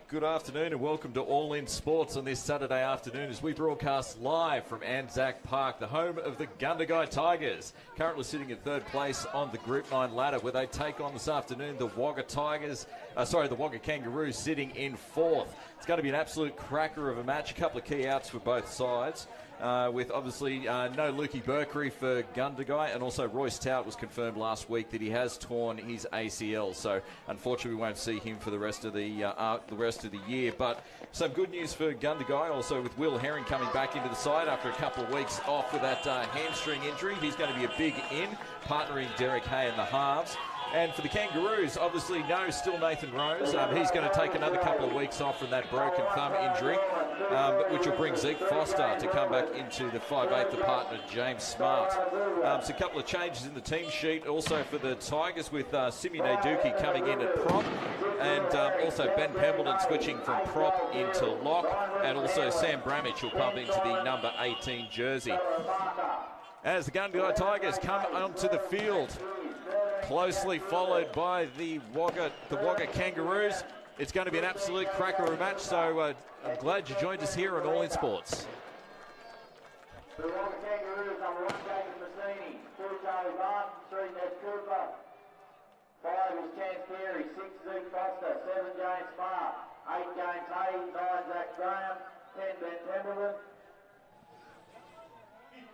Good afternoon and welcome to All In Sports on this Saturday afternoon as we broadcast live from Anzac Park, the home of the Gundagai Tigers, currently sitting in third place on the Group 9 ladder, where they take on this afternoon the Wagga the Wagga Kangaroos sitting in fourth. It's going to be an absolute cracker of a match, a couple of key outs for both sides. With obviously no Lukey Burkery for Gundagai, and also Royce Tout was confirmed last week that he has torn his ACL, so unfortunately we won't see him for the rest of the year. But some good news for Gundagai, also with Will Herring coming back into the side after a couple of weeks off with that hamstring injury. He's going to be a big in, partnering Derek Hay in the halves. And for the Kangaroos, obviously still Nathan Rose. He's going to take another couple of weeks off from that broken thumb injury, which will bring Zeke Foster to come back into the 5'8", the partner James Smart. So a couple of changes in the team sheet also for the Tigers, with Simi Naduki coming in at prop, and also Ben Pembleton switching from prop into lock, and also Sam Bramich will pump into the number 18 jersey. As the Gundagai Tigers come onto the field, closely followed by the Wagga Kangaroos. It's going to be an absolute cracker of a match, so I'm glad you joined us here on All In Sports. The Wagga Kangaroos, number 1, Jacob Massini, 2, Charlie Martin, 3, Ned Cooper, 5 is Trent SKEERS, 6, Zeke Foster, 7, James Smart, 8, James Hayes, 9, Zach Graham, 10, Ben Templeton,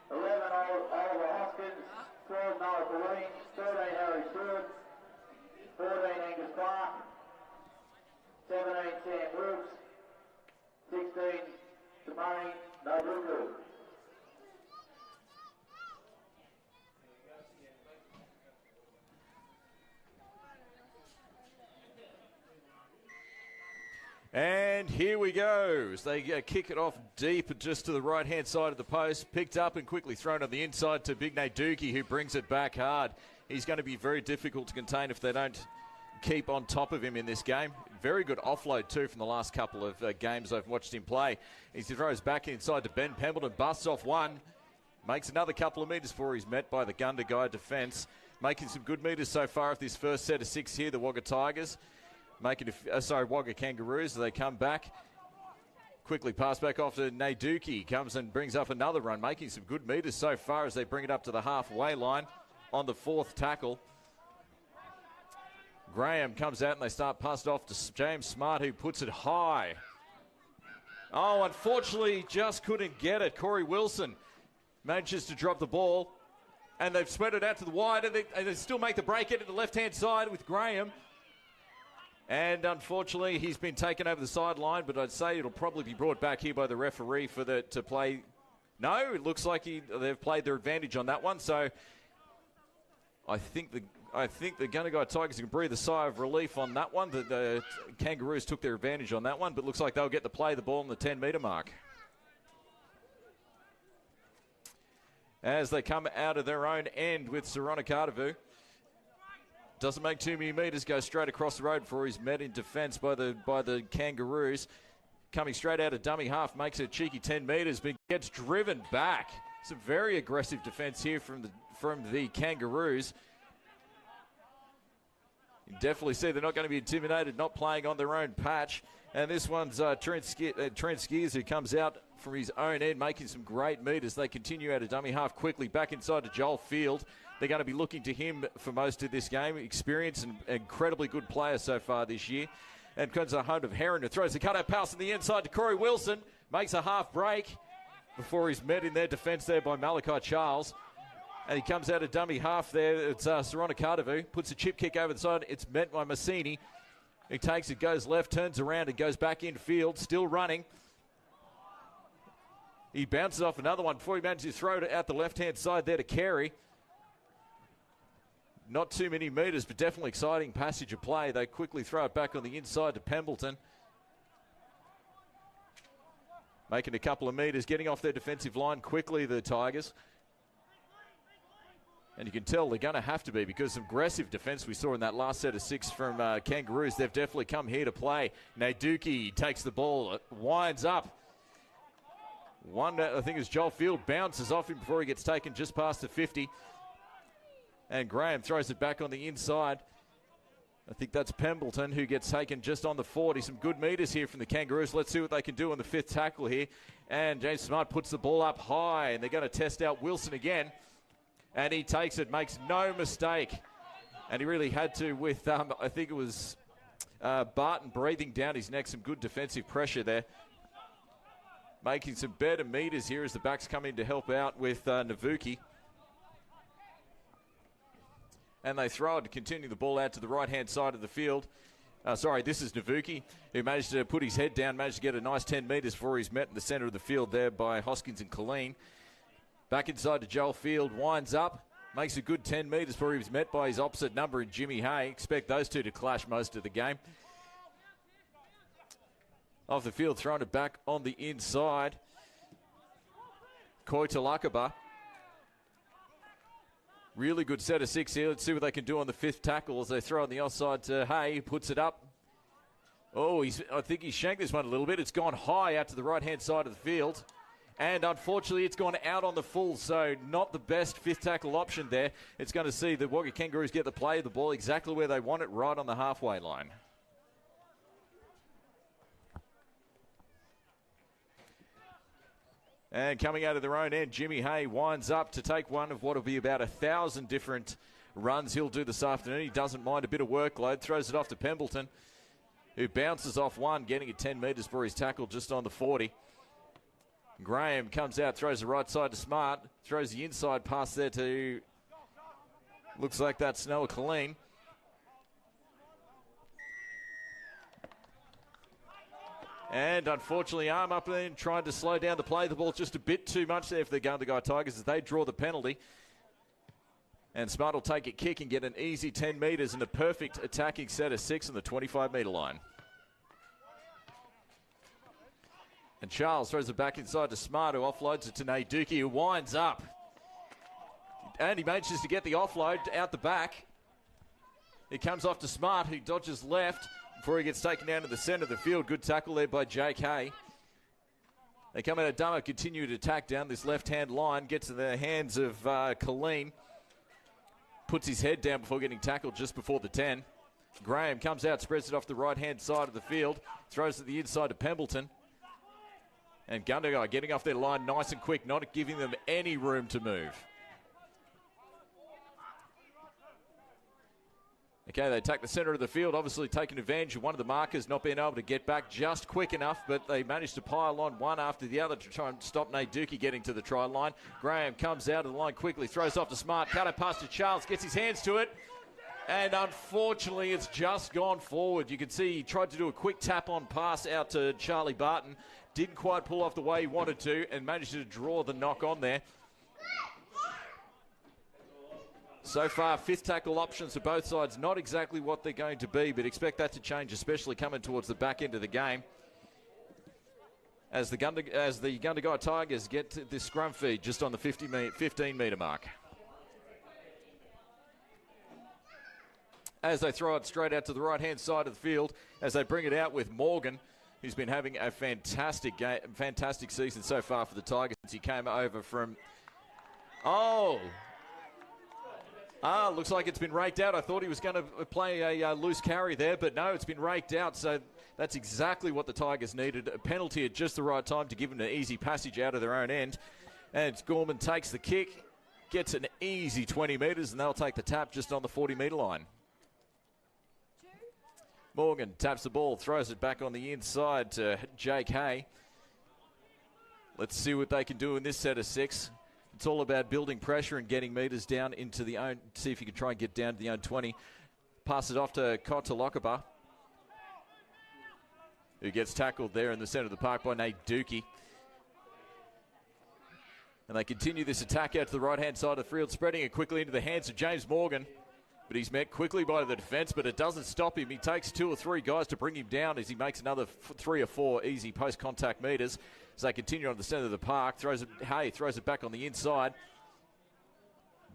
11, Oliver Hoskins, 12, Noah Green, 13, Harry Stewart, 14, Angus Clark, 17, Sam Brooks, 16, Tamani Naduku. And here we go, as they kick it off deep just to the right-hand side of the post, picked up and quickly thrown on the inside to Big Naduki, who brings it back hard. He's going to be very difficult to contain if they don't keep on top of him in this game. Very good offload too from the last couple of games I've watched him play. He throws back inside to Ben Pembleton, busts off one, makes another couple of metres before he's met by the Gundagai defence. Making some good metres so far of this first set of 6 here, the Wagga Tigers. Wagga Kangaroos, they come back. Quickly pass back off to Naduki, comes and brings up another run, making some good metres so far as they bring it up to the halfway line on the 4th tackle. Graham comes out and they start passed off to James Smart, who puts it high. Oh, unfortunately, just couldn't get it. Corey Wilson manages to drop the ball, and they've spread it out to the wide, and they still make the break into the left-hand side with Graham. And unfortunately, he's been taken over the sideline, but I'd say it'll probably be brought back here by the referee to play. No, it looks like they've played their advantage on that one. So I think the Gundagai Tigers can breathe a sigh of relief on that one. The Kangaroos took their advantage on that one, but looks like they'll get to play the ball on the 10-metre mark. As they come out of their own end with SORONAKADAVU. Doesn't make too many metres, goes straight across the road before he's met in defence by the Kangaroos. Coming straight out of dummy half, makes a cheeky 10 metres, but gets driven back. Some very aggressive defence here from the Kangaroos. You definitely see they're not going to be intimidated, not playing on their own patch. And this one's Trent SKEERS, who comes out from his own end, making some great metres. They continue out of dummy half quickly, back inside to Joel Field. They're going to be looking to him for most of this game. Experience and incredibly good player so far this year. And comes the home of Herring, who throws the cutout pass on the inside to Corey Wilson. Makes a half break before he's met in their defence there by Malachi Charles. And he comes out of dummy half there. It's SORONAKADAVU. Puts a chip kick over the side. It's met by Massini. He takes it, goes left, turns around and goes back in field. Still running. He bounces off another one before he manages to throw it out the left-hand side there to Carey. Not too many metres, but definitely exciting passage of play. They quickly throw it back on the inside to Pembleton. Making a couple of metres, getting off their defensive line quickly, the Tigers. And you can tell they're going to have to be, because some aggressive defence we saw in that last set of 6 from Kangaroos. They've definitely come here to play. Naduki takes the ball, winds up. One, I think, as Joel Field bounces off him before he gets taken just past the 50. And Graham throws it back on the inside. I think that's Pembleton who gets taken just on the 40. Some good meters here from the Kangaroos. Let's see what they can do on the 5th tackle here. And James Smart puts the ball up high, and they're going to test out Wilson again. And he takes it, makes no mistake. And he really had to with, I think it was Barton breathing down his neck. Some good defensive pressure there. Making some better meters here as the backs come in to help out with NAVUKI. And they throw it to continue the ball out to the right-hand side of the field. This is NAVUKI, who managed to put his head down, managed to get a nice 10 metres before he's met in the centre of the field there by Hoskins and Colleen. Back inside to Joel Field, winds up, makes a good 10 metres before he was met by his opposite number in Jimmy Hay. Expect those two to clash most of the game. Off the field, throwing it back on the inside. KOTOILAKEBA. Really good set of 6 here. Let's see what they can do on the 5th tackle as they throw on the offside to Hay. He puts it up. Oh, I think he shanked this one a little bit. It's gone high out to the right-hand side of the field. And unfortunately, it's gone out on the full, so not the best 5th tackle option there. It's going to see the Wagga Kangaroos get the play of the ball exactly where they want it, right on the halfway line. And coming out of their own end, Jimmy Hay winds up to take one of what will be about 1,000 different runs he'll do this afternoon. He doesn't mind a bit of workload, throws it off to Pembleton, who bounces off one, getting it 10 metres for his tackle just on the 40. Graham comes out, throws the right side to Smart, throws the inside pass there to, looks like that's Noah Colleen. And unfortunately, arm up in, trying to slow down the play. The ball just a bit too much there for the Gundagai Tigers as they draw the penalty. And Smart will take a kick and get an easy 10 metres and a perfect attacking set of 6 on the 25-metre line. And Charles throws it back inside to Smart, who offloads it to NADUKI, who winds up. And he manages to get the offload out the back. It comes off to Smart, who dodges left before he gets taken down to the centre of the field. Good tackle there by Jake Hay. They come out of Dummer, continue to attack down this left-hand line, gets to the hands of Colleen. Puts his head down before getting tackled just before the 10. Graham comes out, spreads it off the right-hand side of the field, throws it the inside to Pembleton. And Gundagai getting off their line nice and quick, not giving them any room to move. Okay, they attack the centre of the field, obviously taking advantage of one of the markers not being able to get back just quick enough, but they managed to pile on one after the other to try and stop NADUKI getting to the try line. Graham comes out of the line quickly, throws off to Smart, cut it past to Charles, gets his hands to it, and unfortunately it's just gone forward. You can see he tried to do a quick tap-on pass out to Charlie Barton, didn't quite pull off the way he wanted to, and managed to draw the knock on there. So far, 5th tackle options for both sides, not exactly what they're going to be, but expect that to change, especially coming towards the back end of the game. As the Gundagai Tigers get to the scrum feed just on the 15-metre mark. As they throw it straight out to the right-hand side of the field, as they bring it out with Morgan, who's been having a fantastic season so far for the Tigers since he came over from... looks like it's been raked out. I thought he was going to play a loose carry there, but no, it's been raked out. So that's exactly what the Tigers needed. A penalty at just the right time to give them an easy passage out of their own end. And Gorman takes the kick, gets an easy 20 metres, and they'll take the tap just on the 40-metre line. Morgan taps the ball, throws it back on the inside to Jake Hay. Let's see what they can do in this set of 6. It's all about building pressure and getting metres down into the own. See if you can try and get down to the own 20. Pass it off to KOTOILAKEBA, who gets tackled there in the centre of the park by NADUKI. And they continue this attack out to the right-hand side of the field, spreading it quickly into the hands of James Morgan. But he's met quickly by the defence, but it doesn't stop him. He takes 2 or 3 guys to bring him down as he makes another 3 or 4 easy post-contact metres. As they continue on the centre of the park, throws it back on the inside.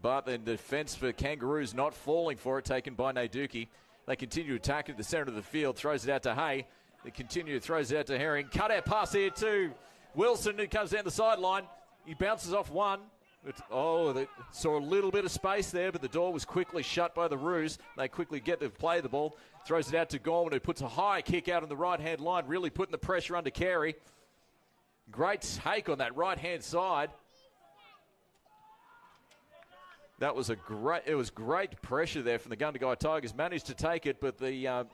But the defence for Kangaroos not falling for it, taken by NADUKI. They continue to attack at the centre of the field, throws it out to Hay. They continue, throws it out to Herring. Cut out pass here to Wilson, who comes down the sideline. He bounces off one, They saw a little bit of space there, but the door was quickly shut by the Roos. They quickly get to play the ball. Throws it out to Gorman, who puts a high kick out on the right-hand line, really putting the pressure under Carey. Great take on that right-hand side. That was great pressure there from the Gundagai Tigers. Managed to take it, but the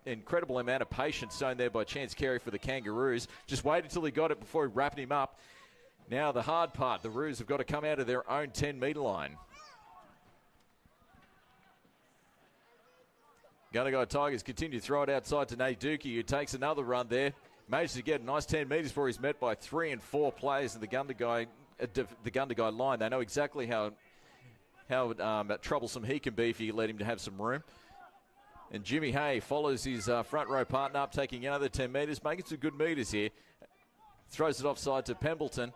incredible amount of patience shown there by Chance Carey for the Kangaroos. Just waited till he got it before he wrapped him up. Now the hard part, the Roos have got to come out of their own 10-metre line. Gundagai Tigers continue to throw it outside to Naduki, who takes another run there. Manages to get a nice 10 metres before he's met by 3 and 4 players in the Gundagai line. They know exactly how troublesome he can be if you let him to have some room. And Jimmy Hay follows his front row partner up, taking another 10 metres, making some good metres here. Throws it offside to Pembleton.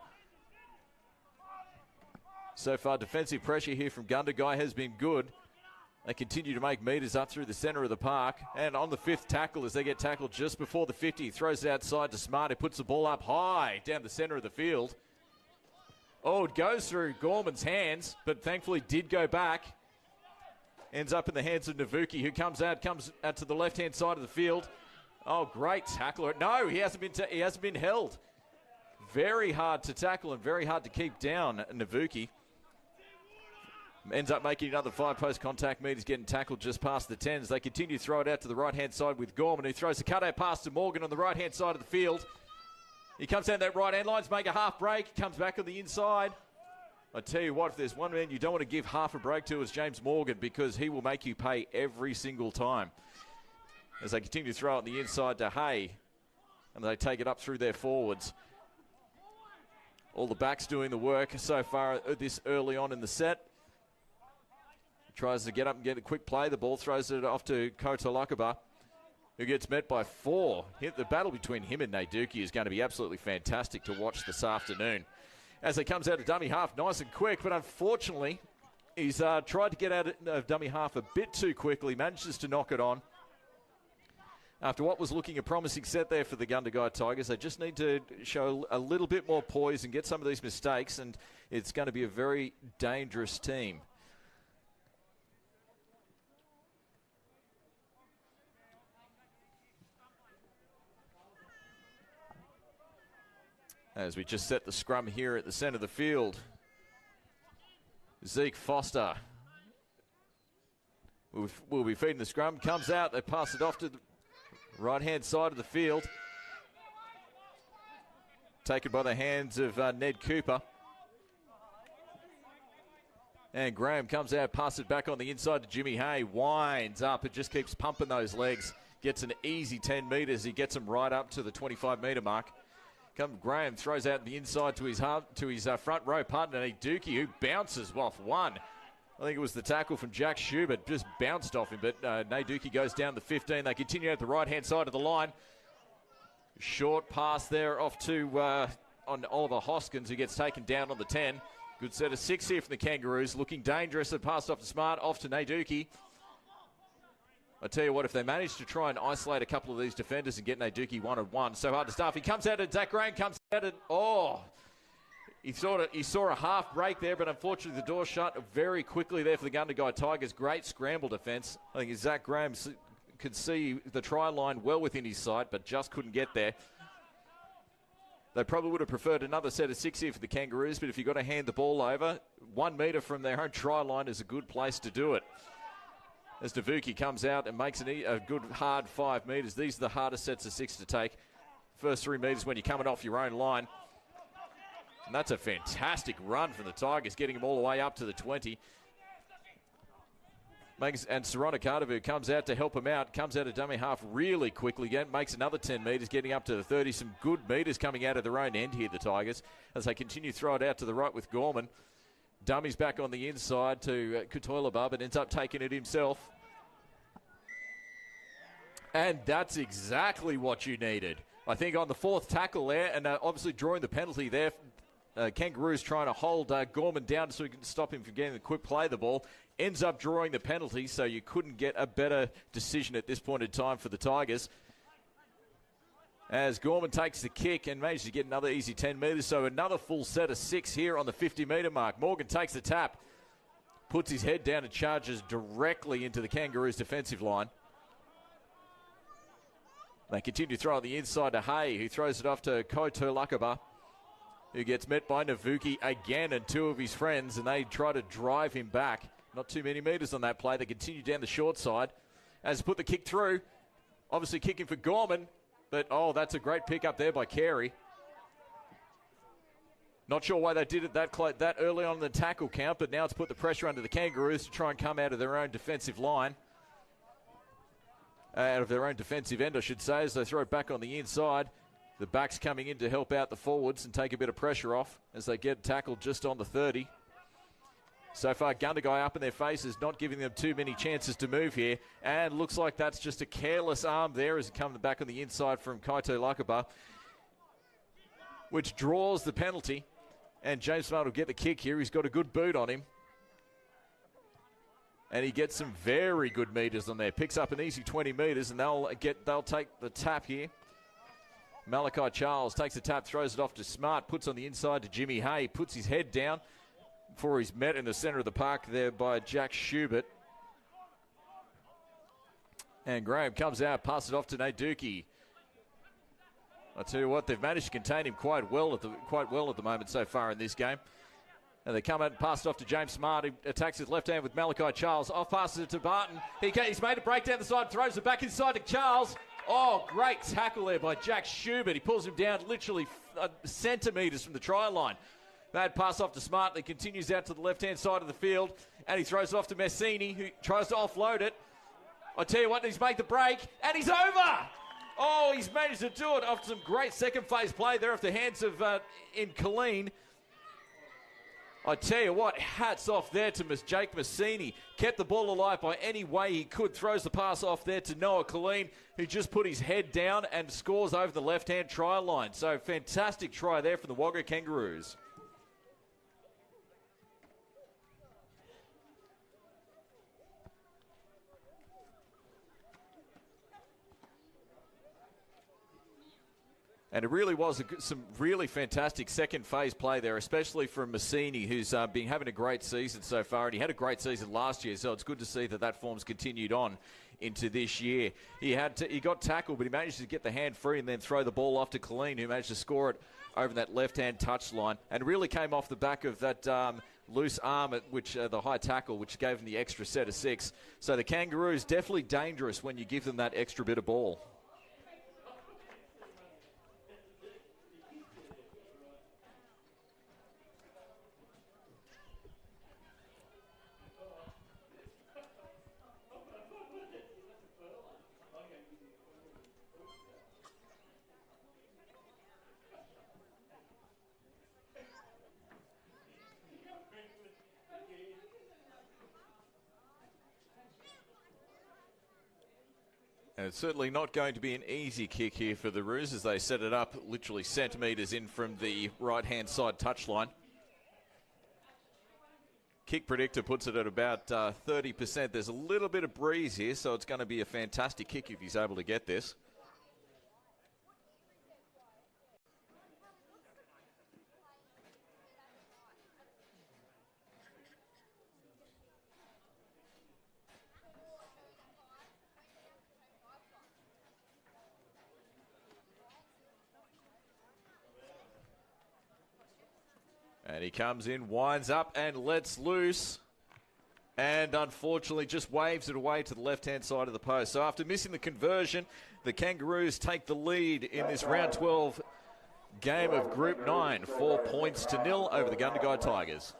So far, defensive pressure here from Gundagai has been good. They continue to make metres up through the centre of the park. And on the 5th tackle, as they get tackled just before the 50, throws it outside to Smart, who puts the ball up high down the centre of the field. Oh, it goes through Gorman's hands, but thankfully did go back. Ends up in the hands of Navuki, who comes out to the left-hand side of the field. Oh, great tackler. No, he hasn't been held. Very hard to tackle and very hard to keep down, Navuki. Ends up making another 5 post-contact metres, getting tackled just past the 10s. They continue to throw it out to the right-hand side with Gorman, who throws the cutout pass to Morgan on the right-hand side of the field. He comes down that right-hand line to make a half break, comes back on the inside. I tell you what, if there's one man you don't want to give half a break to, it's James Morgan, because he will make you pay every single time. As they continue to throw it on the inside to Hay, and they take it up through their forwards. All the backs doing the work so far this early on in the set. Tries to get up and get a quick play. The ball throws it off to KOTOILAKEBA, who gets met by 4. The battle between him and Naduki is going to be absolutely fantastic to watch this afternoon. As he comes out of dummy half nice and quick, but unfortunately, he's tried to get out of dummy half a bit too quickly, manages to knock it on. After what was looking a promising set there for the Gundagai Tigers, they just need to show a little bit more poise and get some of these mistakes, and it's going to be a very dangerous team. As we just set the scrum here at the centre of the field. Zeke Foster will be feeding the scrum. Comes out, they pass it off to the right-hand side of the field. Taken by the hands of Ned Cooper. And Graham comes out, passes it back on the inside to Jimmy Hay. Winds up, it just keeps pumping those legs. Gets an easy 10 metres. He gets them right up to the 25-metre mark. Graham throws out the inside to his front row partner, Naduki, who bounces off one. I think it was the tackle from Jack Schubert, just bounced off him, but Naduki goes down the 15. They continue at the right-hand side of the line. Short pass there off to on Oliver Hoskins, who gets taken down on the 10. Good set of 6 here from the Kangaroos, looking dangerous. It passed off to Smart, off to Naduki. I tell you what, if they manage to try and isolate a couple of these defenders and get Naduki one-on-one, so hard to start. He comes out at Zach Graham, comes out at, he saw a half break there, but unfortunately the door shut very quickly there for the Gundagai Tigers. Great scramble defence. I think Zach Graham could see the try line well within his sight, but just couldn't get there. They probably would have preferred another set of 6 here for the Kangaroos, but if you've got to hand the ball over, 1 metre from their own try line is a good place to do it. As Navuki comes out and makes a good hard 5 metres. These are the hardest sets of 6 to take. First 3 metres when you're coming off your own line. And that's a fantastic run from the Tigers, getting them all the way up to the 20. And SORONAKADAVU comes out to help him out. Comes out of dummy half really quickly again. Makes another 10 metres, getting up to the 30. Some good metres coming out of their own end here, the Tigers, as they continue to throw it out to the right with Gorman. Dummies back on the inside to KOTOILAKEBA, but ends up taking it himself. And that's exactly what you needed. I think on the 4th tackle there, and obviously drawing the penalty there, Kangaroos trying to hold Gorman down so he can stop him from getting the quick play the ball. Ends up drawing the penalty, so you couldn't get a better decision at this point in time for the Tigers. as Gorman takes the kick and manages to get another easy 10 metres. So another full set of 6 here on the 50-metre mark. Morgan takes the tap, puts his head down and charges directly into the Kangaroos' defensive line. They continue to throw on the inside to Hay, who throws it off to KOTOILAKEBA, who gets met by Navuki again and 2 of his friends, and they try to drive him back. Not too many metres on that play. They continue down the short side as put the kick through. Obviously kicking for Gorman, but that's a great pick up there by Carey. Not sure why they did it that early on in the tackle count, but now it's put the pressure under the Kangaroos to try and come out of their own defensive line. Out of their own defensive end, I should say, as they throw it back on the inside. The backs coming in to help out the forwards and take a bit of pressure off as they get tackled just on the 30. So far, Gundagai up in their faces, not giving them too many chances to move here. And looks like that's just a careless arm there as it comes back on the inside from KOTOILAKEBA, which draws the penalty. And James Smart will get the kick here. He's got a good boot on him. And he gets some very good metres on there. Picks up an easy 20 metres, and they'll take the tap here. Malachi Charles takes the tap, throws it off to Smart, puts on the inside to Jimmy Hay, puts his head down before he's met in the centre of the park there by Jack Schubert. And Graham comes out, passes it off to Naduki. I tell you what, they've managed to contain him quite well at the moment so far in this game. And they come out and pass it off to James Smart, who attacks his left hand with Malachi Charles. Off passes it to Barton. He's made a break down the side, throws it back inside to Charles. Great tackle there by Jack Schubert. He pulls him down literally centimetres from the try line. Bad pass off to Smart. He continues out to the left-hand side of the field, and he throws it off to Messini, who tries to offload it. I tell you what, he's made the break, and he's over! He's managed to do it after some great second phase play there off the hands of Killeen. I tell you what, hats off there to Jake Messini. Kept the ball alive by any way he could. Throws the pass off there to Noah Killeen, who just put his head down and scores over the left-hand try line. So fantastic try there from the Wagga Kangaroos. And it really was some really fantastic second phase play there, especially from Messini, who's been having a great season so far. And he had a great season last year, so it's good to see that form's continued on into this year. He got tackled, but he managed to get the hand free and then throw the ball off to Killeen, who managed to score it over that left-hand touch line. And really came off the back of that loose arm, the high tackle, which gave him the extra set of 6. So the Kangaroos definitely dangerous when you give them that extra bit of ball. And it's certainly not going to be an easy kick here for the Roos as they set it up literally centimetres in from the right-hand side touchline. Kick predictor puts it at about 30%. There's a little bit of breeze here, so it's going to be a fantastic kick if he's able to get this. And he comes in, winds up and lets loose. And unfortunately just waves it away to the left-hand side of the post. So after missing the conversion, the Kangaroos take the lead in this round 12 game of Group 9. 4 points to 0 over the Gundagai Tigers.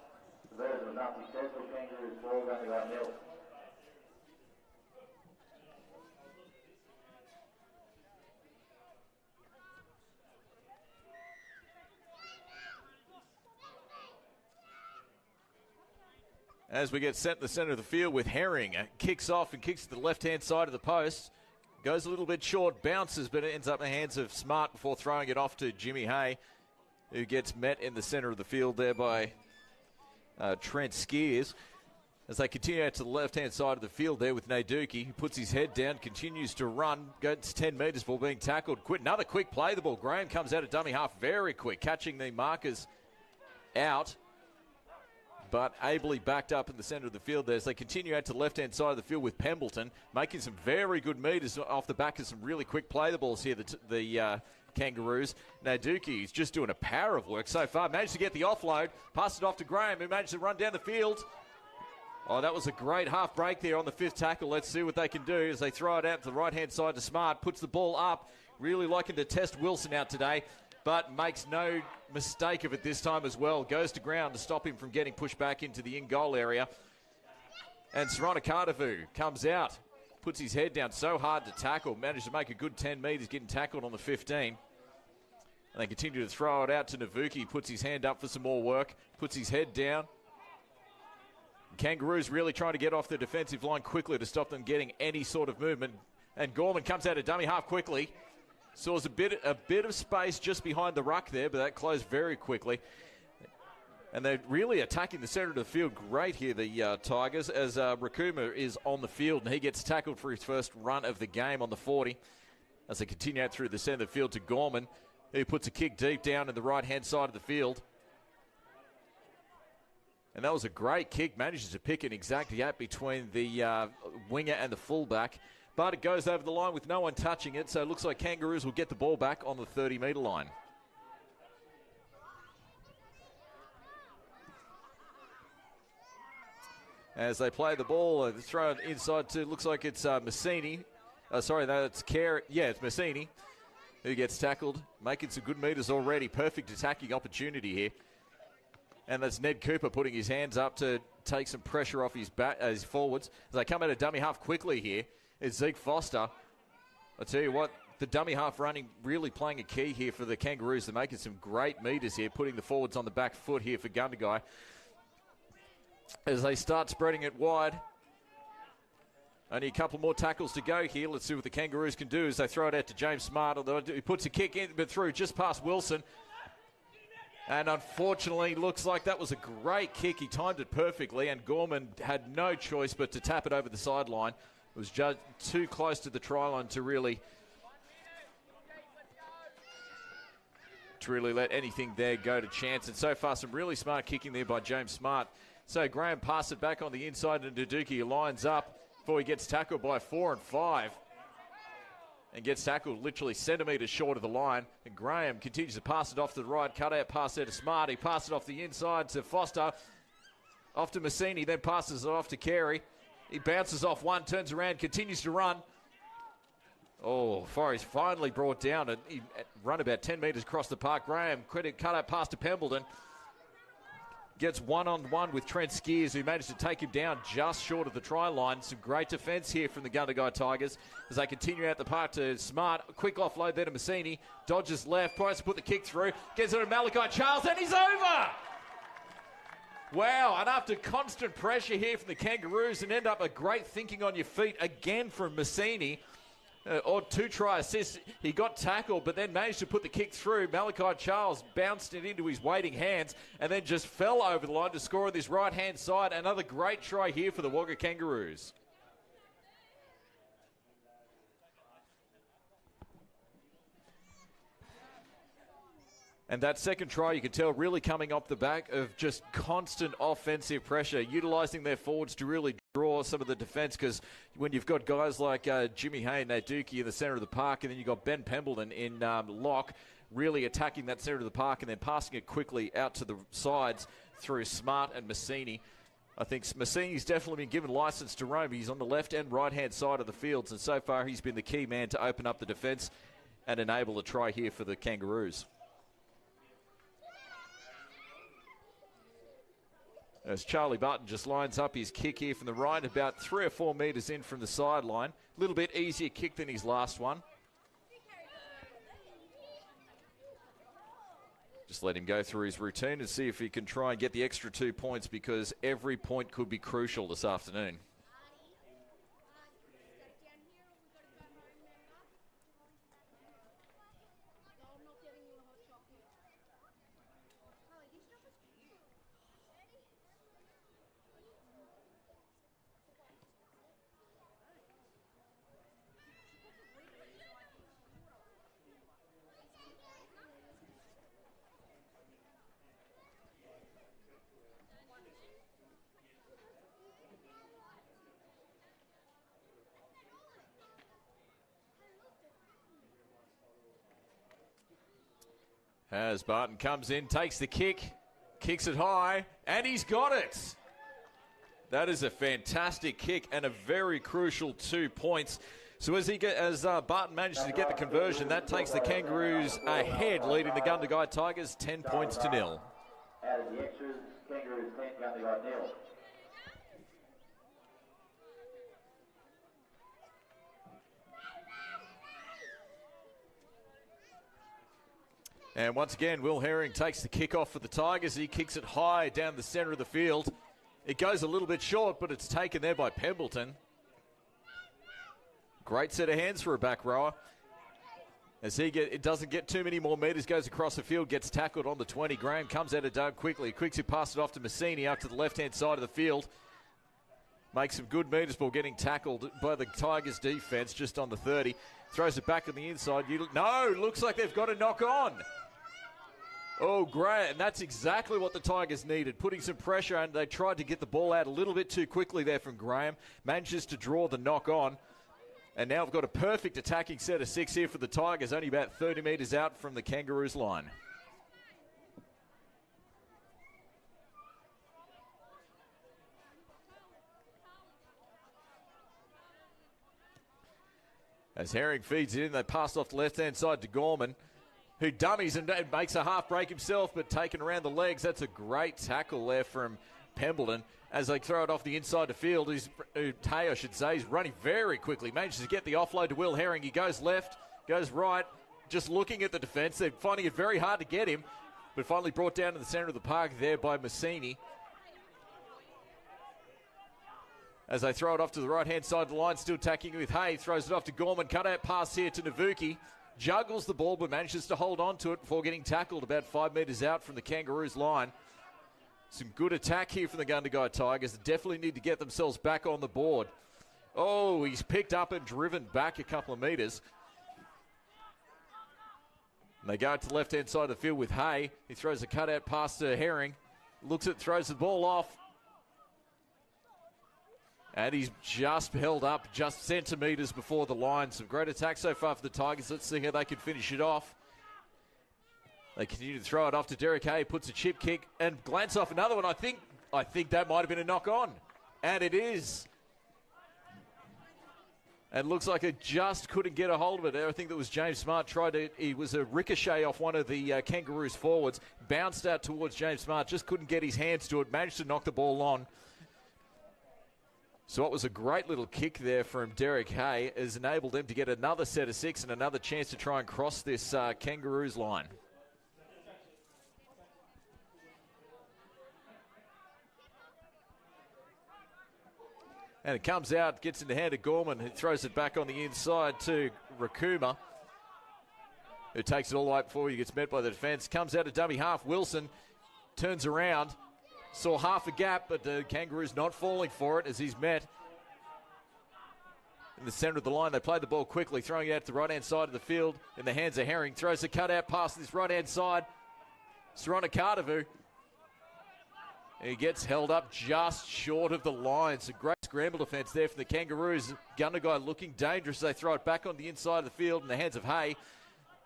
As we get set in the centre of the field with Herring, kicks off and kicks to the left-hand side of the post. Goes a little bit short, bounces, but it ends up in the hands of Smart before throwing it off to Jimmy Hay, who gets met in the centre of the field there by Trent Skeers. As they continue out to the left-hand side of the field there with Naduki, who puts his head down, continues to run, goes 10 metres before being tackled. Another quick play the ball. Graham comes out of dummy half very quick, catching the markers out, but ably backed up in the centre of the field there as they continue out to the left-hand side of the field with Pembleton, making some very good metres off the back of some really quick play the balls here, the Kangaroos. Naduki is just doing a power of work so far. Managed to get the offload, passed it off to Graham, who managed to run down the field. Oh, that was a great half break there on the 5th tackle. Let's see what they can do as they throw it out to the right-hand side to Smart. Puts the ball up. Really liking to test Wilson out today, but makes no mistake of it this time as well. Goes to ground to stop him from getting pushed back into the in-goal area. And SORONAKADAVU comes out, puts his head down, so hard to tackle. Managed to make a good 10 metres, getting tackled on the 15. And they continue to throw it out to Navuki. Puts his hand up for some more work. Puts his head down. Kangaroos really trying to get off the defensive line quickly to stop them getting any sort of movement. And Gorman comes out of dummy half quickly. Saws a bit of space just behind the ruck there, but that closed very quickly. And they're really attacking the centre of the field great here, the Tigers, as Rakuma is on the field, and he gets tackled for his first run of the game on the 40. As they continue out through the centre of the field to Gorman, who puts a kick deep down in the right-hand side of the field. And that was a great kick, manages to pick an exact gap between the winger and the fullback. But it goes over the line with no one touching it, so it looks like Kangaroos will get the ball back on the 30-metre line. As they play the ball, they throw it inside to, looks like it's Massini. Sorry, that's Care. Yeah, it's Massini who gets tackled, making some good metres already. Perfect attacking opportunity here. And that's Ned Cooper putting his hands up to take some pressure off his forwards. As they come out of dummy half quickly here, it's Zeke Foster. I tell you what, the dummy half running really playing a key here for the Kangaroos. They're making some great metres here, putting the forwards on the back foot here for Gundagai. As they start spreading it wide. Only a couple more tackles to go here. Let's see what the Kangaroos can do as they throw it out to James Smart. Although he puts a kick in, but through just past Wilson. And unfortunately, looks like that was a great kick. He timed it perfectly, and Gorman had no choice but to tap it over the sideline. It was just too close to the try line to really let anything there go to chance. And so far, some really smart kicking there by James Smart. So Graham passed it back on the inside, and Naduki lines up before he gets tackled by 4 and 5. And gets tackled literally centimetres short of the line. And Graham continues to pass it off to the right. Cut out pass there to Smart. He passes it off the inside to Foster. Off to Massini, then passes it off to Carey. He bounces off one, turns around, continues to run. Oh, Forrest finally brought down. And he run about 10 metres across the park. Graham, cut out pass to Pembleton. Gets one-on-one with Trent SKEERS, who managed to take him down just short of the try line. Some great defence here from the Gundagai Tigers as they continue out the park to Smart. A quick offload there to Massini. Dodges left, tries to put the kick through. Gets it to Malachi Charles, and he's over! Wow, and after constant pressure here from the Kangaroos, and end up a great thinking on your feet again from Massini. Or 2-try assists. He got tackled, but then managed to put the kick through. Malachi Charles bounced it into his waiting hands and then just fell over the line to score on this right-hand side. Another great try here for the Wagga Kangaroos. And that second try, you can tell, really coming off the back of just constant offensive pressure, utilising their forwards to really draw some of the defence, because when you've got guys like Jimmy Hay, Naduki in the centre of the park, and then you've got Ben Pembleton in lock, really attacking that centre of the park and then passing it quickly out to the sides through Smart and Massini. I think Massini's definitely been given licence to roam. He's on the left and right-hand side of the fields, and so far he's been the key man to open up the defence and enable a try here for the Kangaroos. As Charlie Barton just lines up his kick here from the right, about 3 or 4 metres in from the sideline. A little bit easier kick than his last one. Just let him go through his routine and see if he can try and get the extra 2 points, because every point could be crucial this afternoon. As Barton comes in, takes the kick, kicks it high, and he's got it. That is a fantastic kick and a very crucial 2 points. So as Barton manages to get the conversion, that takes the Kangaroos ahead, leading the Gundagai Tigers 10 points to 0. Out of the extras, Kangaroos 10, Gundagai 0. And once again, Will Herring takes the kick off for the Tigers. He kicks it high down the centre of the field. It goes a little bit short, but it's taken there by Pembleton. Great set of hands for a back rower. As it doesn't get too many more metres, goes across the field, gets tackled on the 20. Graham comes out of Doug quickly. Quickly passes it off to Massini out to the left-hand side of the field. Makes some good metres before getting tackled by the Tigers defence just on the 30. Throws it back on the inside. No, looks like they've got a knock on. Oh, great, and that's exactly what the Tigers needed, putting some pressure, and they tried to get the ball out a little bit too quickly there from Graham. Manages to draw the knock on, and now we've got a perfect attacking set of 6 here for the Tigers, only about 30 metres out from the Kangaroos line. As Herring feeds it in, they pass off the left-hand side to Gorman, who dummies and makes a half break himself, but taken around the legs. That's a great tackle there from Pembleton. As they throw it off the inside the field, Tay, I should say, is running very quickly. Manages to get the offload to Will Herring. He goes left, goes right, just looking at the defence. They're finding it very hard to get him, but finally brought down to the centre of the park there by Massini. As they throw it off to the right-hand side of the line, still tacking with Hay. Throws it off to Gorman. Cut-out pass here to Navuki. Juggles the ball, but manages to hold on to it before getting tackled about 5 metres out from the Kangaroos line. Some good attack here from the Gundagai Tigers. They definitely need to get themselves back on the board. Oh, he's picked up and driven back a couple of metres. And they go to the left-hand side of the field with Hay. He throws a cut-out pass to Herring. Looks at, throws the ball off. And he's just held up just centimetres before the line. Some great attack so far for the Tigers. Let's see how they can finish it off. They continue to throw it off to Derek Hay. Puts a chip kick and glance off another one. I think that might have been a knock on. And it is. And looks like it just couldn't get a hold of it. I think that was James Smart it was a ricochet off one of the Kangaroos forwards. Bounced out towards James Smart. Just couldn't get his hands to it. Managed to knock the ball on. So it was a great little kick there from Derek Hay. Has enabled them to get another set of 6 and another chance to try and cross this Kangaroos line. And it comes out, gets in the hand of Gorman, who throws it back on the inside to Rakuma, who takes it all the way before he gets met by the defence. Comes out of dummy half. Wilson turns around. Saw half a gap, but the Kangaroos not falling for it as he's met in the centre of the line. They play the ball quickly, throwing it out to the right-hand side of the field in the hands of Herring. Throws a cut-out pass to this right-hand side. SORONAKADAVU. He gets held up just short of the line. It's a great scramble defence there for the Kangaroos. Gundagai looking dangerous. They throw it back on the inside of the field in the hands of Hay.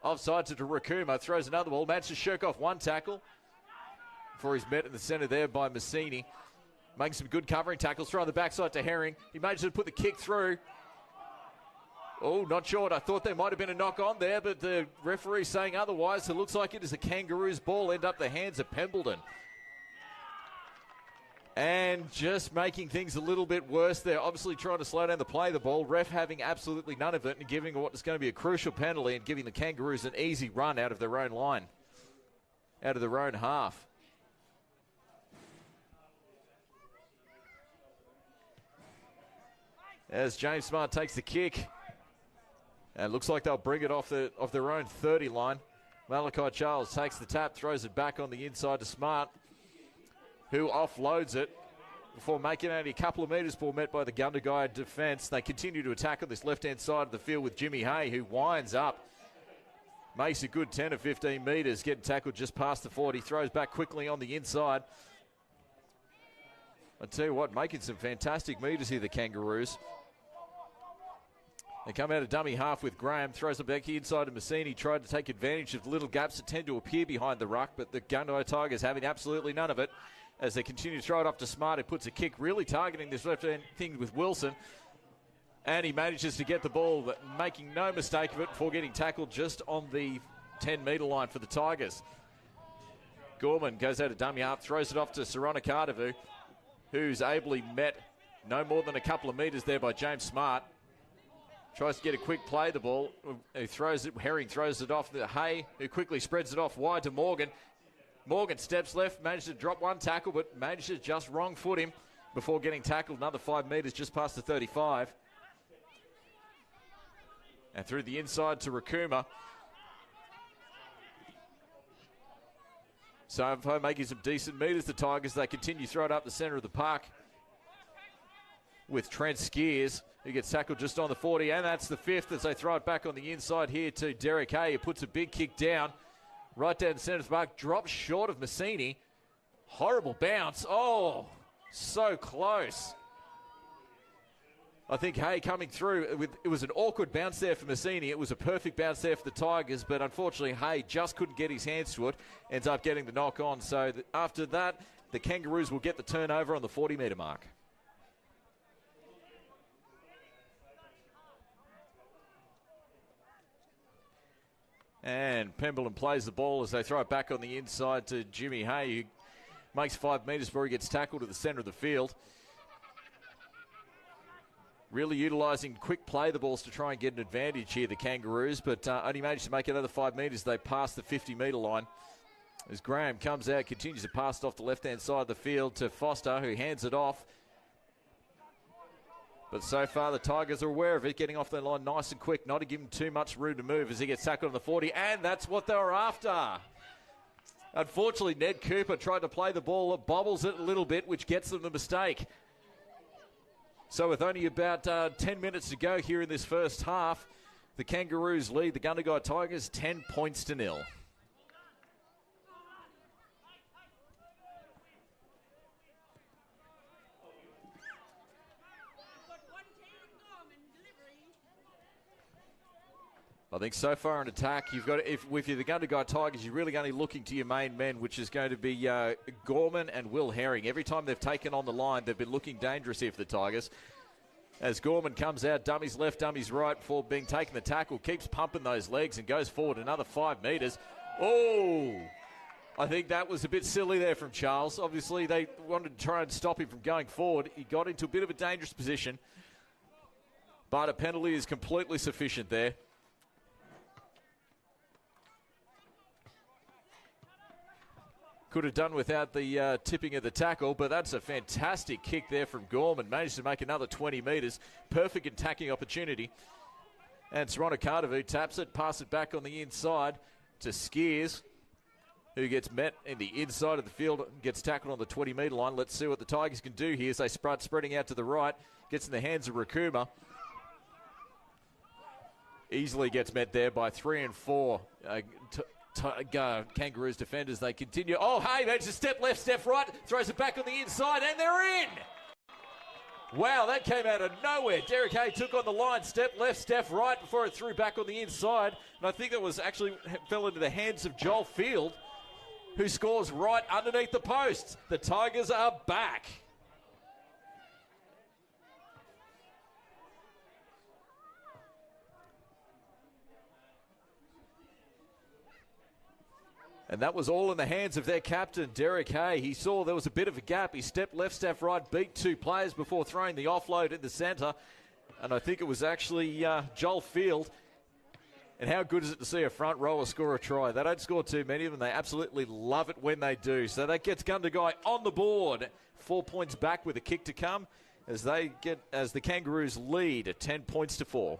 Offside to Rakuma. Throws another ball. Manages to shirk off one tackle before he's met in the centre there by Massini. Making some good covering tackles. Throw on the backside to Herring. He manages to put the kick through. Oh, not short. I thought there might have been a knock on there, but the referee saying otherwise. It looks like it is a Kangaroos ball. End up the hands of Pembleton. And just making things a little bit worse there. Obviously trying to slow down the play of the ball. Ref having absolutely none of it and giving what is going to be a crucial penalty and giving the Kangaroos an easy run out of their own line. Out of their own half. As James Smart takes the kick. And it looks like they'll bring it off their own 30 line. Malachi Charles takes the tap, throws it back on the inside to Smart, who offloads it before making only a couple of metres before met by the Gundagai defence. They continue to attack on this left-hand side of the field with Jimmy Hay, who winds up. Makes a good 10 or 15 metres, getting tackled just past the 40. Throws back quickly on the inside. I tell you what, making some fantastic metres here, the Kangaroos. They come out of dummy half with Graham, throws it back inside to Massini, tried to take advantage of the little gaps that tend to appear behind the ruck, but the Gundagai Tigers having absolutely none of it as they continue to throw it up to Smart, who puts a kick, really targeting this left-hand thing with Wilson. And he manages to get the ball, making no mistake of it before getting tackled just on the 10-metre line for the Tigers. Gorman goes out of dummy half, throws it off to SORONAKADAVU, who's ably met no more than a couple of metres there by James Smart. Tries to get a quick play the ball. He throws it. Herring throws it off to Hay, who quickly spreads it off wide to Morgan. Morgan steps left, manages to drop one tackle, but manages to just wrong foot him before getting tackled another 5 metres just past the 35. And through the inside to Rakuma. So far making some decent metres. The Tigers, they continue to throw it up the centre of the park with Trent SKEERS, who gets tackled just on the 40, and that's the 5th as they throw it back on the inside here to Derek Hay, who puts a big kick down, right down the centre of the park, drops short of Massini. Horrible bounce. Oh, so close. I think Hay coming through, it was an awkward bounce there for Massini. It was a perfect bounce there for the Tigers, but unfortunately Hay just couldn't get his hands to it, ends up getting the knock on. So after that, the Kangaroos will get the turnover on the 40-metre mark. And Pemberlin plays the ball as they throw it back on the inside to Jimmy Hay, who makes 5 metres before he gets tackled at the centre of the field. Really utilising quick play the balls to try and get an advantage here, the Kangaroos, but only managed to make another 5 metres. They pass the 50-metre line. As Graham comes out, continues to pass it off the left-hand side of the field to Foster, who hands it off. But so far, the Tigers are aware of it, getting off their line nice and quick, not to give him too much room to move as he gets tackled on the 40, and that's what they were after. Unfortunately, Ned Cooper tried to play the ball, it bobbles it a little bit, which gets them the mistake. So with only about 10 minutes to go here in this first half, the Kangaroos lead the Gundagai Tigers 10 points to 0. I think so far in attack, you've got, if you're the Gundagai Tigers, you're really only looking to your main men, which is going to be Gorman and Will Herring. Every time they've taken on the line, they've been looking dangerous here for the Tigers. As Gorman comes out, dummies left, dummies right before being taken the tackle, keeps pumping those legs and goes forward another 5 metres. Oh, I think that was a bit silly there from Charles. Obviously, they wanted to try and stop him from going forward. He got into a bit of a dangerous position, but a penalty is completely sufficient there. Could have done without the tipping of the tackle, but that's a fantastic kick there from Gorman. Managed to make another 20 metres. Perfect attacking opportunity. And SORONAKADAVU taps it, passes it back on the inside to SKEERS, who gets met in the inside of the field, gets tackled on the 20-metre line. Let's see what the Tigers can do here as they start spreading out to the right. Gets in the hands of Rakuma. Easily gets met there by 3 and 4. Kangaroos defenders, they continue. Oh, hey, manages to step left, step right, throws it back on the inside, and they're in! Wow, that came out of nowhere. Derek Hay took on the line, step left, step right, before it threw back on the inside. And I think that was actually fell into the hands of Joel Field, who scores right underneath the post. The Tigers are back. And that was all in the hands of their captain, Derek Hay. He saw there was a bit of a gap. He stepped left, step right, beat 2 players before throwing the offload in the centre. And I think it was actually Joel Field. And how good is it to see a front rower score a try? They don't score too many of them. They absolutely love it when they do. So that gets Gundagai on the board. 4 points back with a kick to come as the Kangaroos lead at 10 points to 4.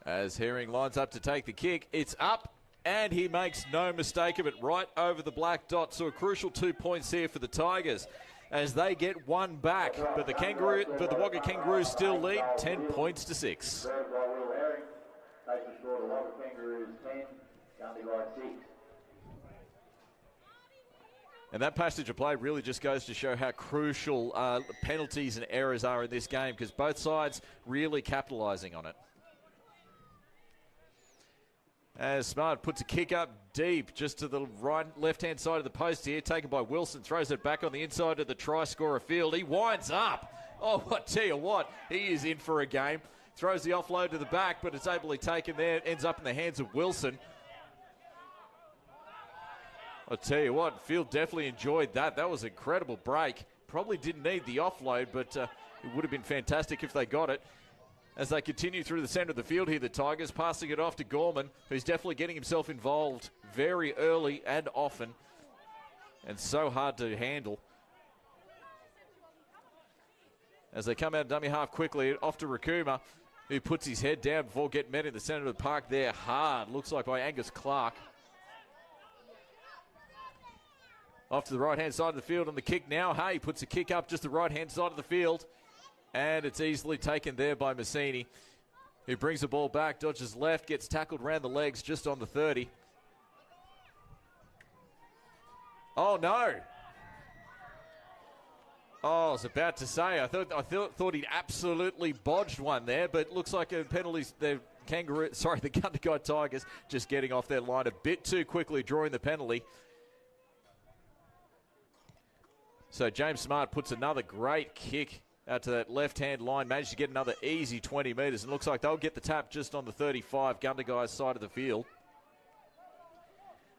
As Herring lines up to take the kick, it's up, and he makes no mistake of it, right over the black dot. So a crucial 2 points here for the Tigers as they get one back. But the Wagga Kangaroos still lead 10 points to 6. And that passage of play really just goes to show how crucial penalties and errors are in this game, because both sides really capitalising on it. As Smart puts a kick up deep just to the left-hand side of the post here, taken by Wilson, throws it back on the inside of the try-scorer field. He winds up. Oh, I tell you what, he is in for a game. Throws the offload to the back, but it's ably taken there. Ends up in the hands of Wilson. I tell you what, field definitely enjoyed that. That was an incredible break. Probably didn't need the offload, but it would have been fantastic if they got it. As they continue through the centre of the field here, the Tigers passing it off to Gorman, who's definitely getting himself involved very early and often, and so hard to handle. As they come out dummy half quickly, off to Rakuma, who puts his head down before getting met in the centre of the park there hard. Looks like by Angus Clark. Off to the right-hand side of the field on the kick now. Hay puts a kick up just the right-hand side of the field. And it's easily taken there by Massini, who brings the ball back, dodges left, gets tackled around the legs just on the 30. Oh, no. Oh, I was about to say, I thought he'd absolutely bodged one there, but looks like a penalty. The Gundagai Tigers just getting off their line a bit too quickly, drawing the penalty. So James Smart puts another great kick out to that left-hand line, managed to get another easy 20 metres, and looks like they'll get the tap just on the 35, Gundagai's side of the field.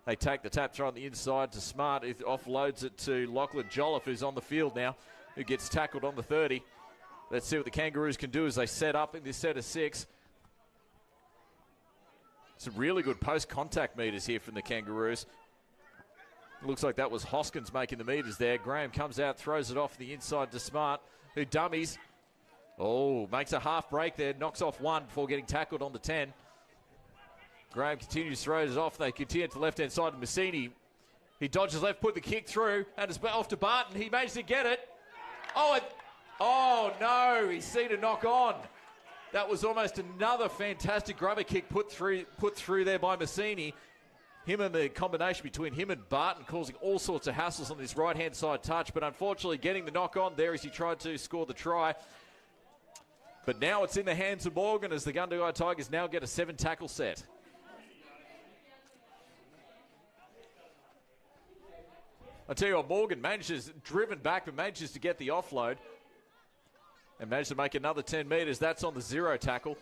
They take the tap, throw on the inside to Smart, who offloads it to Lachlan Jolliffe, who's on the field now, who gets tackled on the 30. Let's see what the Kangaroos can do as they set up in this set of 6. Some really good post-contact metres here from the Kangaroos. Looks like that was Hoskins making the metres there. Graham comes out, throws it off the inside to Smart, who dummies. Oh, makes a half break there, knocks off one before getting tackled on the 10. Graham continues, throws it off. They continue to the left-hand side of Massini. He dodges left, put the kick through, and it's off to Barton. He managed to get it. Oh no, he's seen a knock on. That was almost another fantastic grubber kick put through there by Massini. Him and the combination between him and Barton causing all sorts of hassles on this right-hand side touch, but unfortunately getting the knock on there as he tried to score the try. But now it's in the hands of Morgan as the Gundagai Tigers now get a 7-tackle set. I tell you what, Morgan driven back, but manages to get the offload and managed to make another 10 metres. That's on the 0 tackle.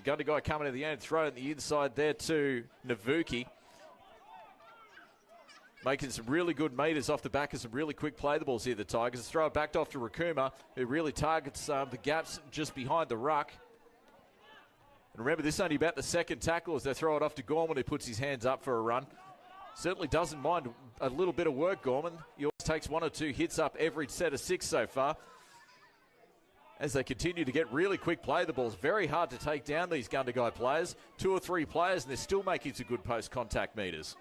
The Gundagai coming to the end, throw it in the inside there to Navuki. Making some really good meters off the back of some really quick play the balls here, the Tigers. Throw it back off to Rakuma, who really targets the gaps just behind the ruck. And remember, this is only about the 2nd tackle as they throw it off to Gorman, who puts his hands up for a run. Certainly doesn't mind a little bit of work, Gorman. He always takes 1 or 2 hits up every set of 6 so far. As they continue to get really quick play the balls. Very hard to take down these Gundagai players. 2 or 3 players, and they're still making some good post-contact meters.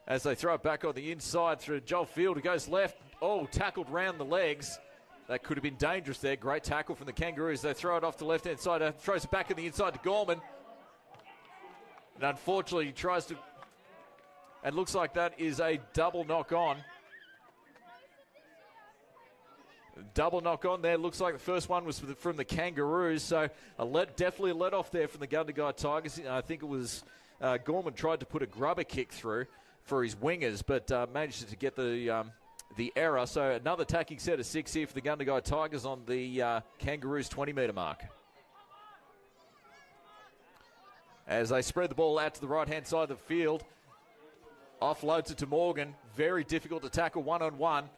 As they throw it back on the inside through Joel Field, who goes left. Oh, tackled round the legs. That could have been dangerous there. Great tackle from the Kangaroos. They throw it off to left-hand side. Throws it back on the inside to Gorman. And unfortunately, he tries to... And looks like that is a double knock-on. Double knock-on there. Looks like the first one was from the Kangaroos. So definitely a let-off there from the Gundagai Tigers. I think it was Gorman tried to put a grubber kick through for his wingers, but managed to get the error. So another attacking set of 6 here for the Gundagai Tigers on the Kangaroos 20-metre mark. As they spread the ball out to the right-hand side of the field, offloads it to Morgan. Very difficult to tackle one-on-one,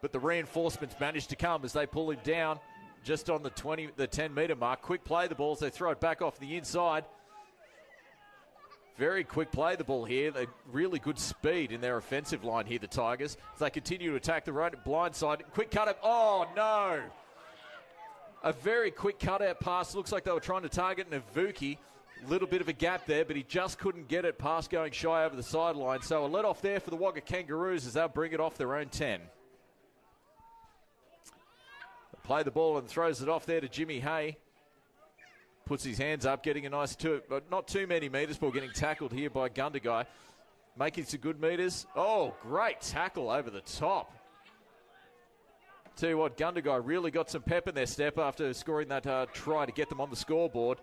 but the reinforcements managed to come as they pull him down just on the 10-metre mark. Quick play the balls. They throw it back off the inside. Very quick play the ball here. They really good speed in their offensive line here, the Tigers. As they continue to attack the right blind side. Quick cut up. Oh, no. A very quick cutout pass. Looks like they were trying to target Navuki. Little bit of a gap there, but he just couldn't get it past going shy over the sideline. So a let off there for the Wagga Kangaroos as they'll bring it off their own 10. They play the ball and throws it off there to Jimmy Hay. Puts his hands up, getting a nice but not too many metres, but getting tackled here by Gundagai. Making some good metres. Oh, great tackle over the top. Tell you what, Gundagai really got some pep in their step after scoring that try to get them on the scoreboard.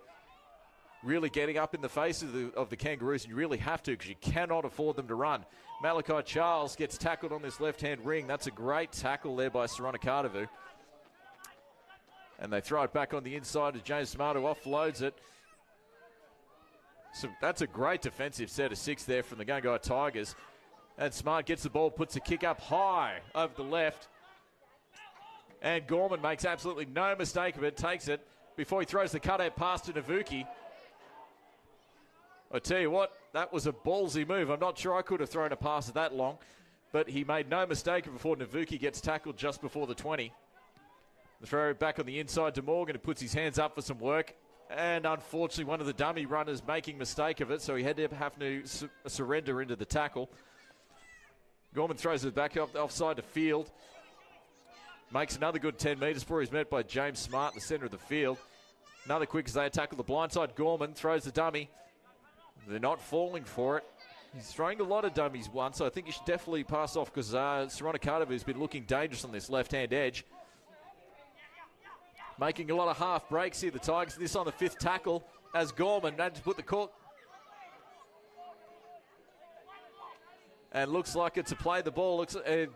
Really getting up in the face of the Kangaroos, and you really have to because you cannot afford them to run. Malachi Charles gets tackled on this left-hand ring. That's a great tackle there by SORONAKADAVU. And they throw it back on the inside to James Smart, who offloads it. So that's a great defensive set of 6 there from the Gundagai Tigers. And Smart gets the ball, puts a kick up high over the left. And Gorman makes absolutely no mistake of it, takes it before he throws the cutout pass to Navuki. I tell you what, that was a ballsy move. I'm not sure I could have thrown a pass that long, but he made no mistake before Navuki gets tackled just before the 20. The throw back on the inside to Morgan, who puts his hands up for some work. And unfortunately, one of the dummy runners making mistake of it, so he had to have to surrender into the tackle. Gorman throws it back offside to field. Makes another good 10 metres before he's met by James Smart in the centre of the field. Another quick as they tackle the blind side. Gorman throws the dummy. They're not falling for it. He's throwing a lot of dummies once, so I think you should definitely pass off because SORONAKADAVU has been looking dangerous on this left-hand edge. Making a lot of half breaks here, the Tigers. This on the 5th tackle as Gorman had to put the court. And looks like it's a play the ball.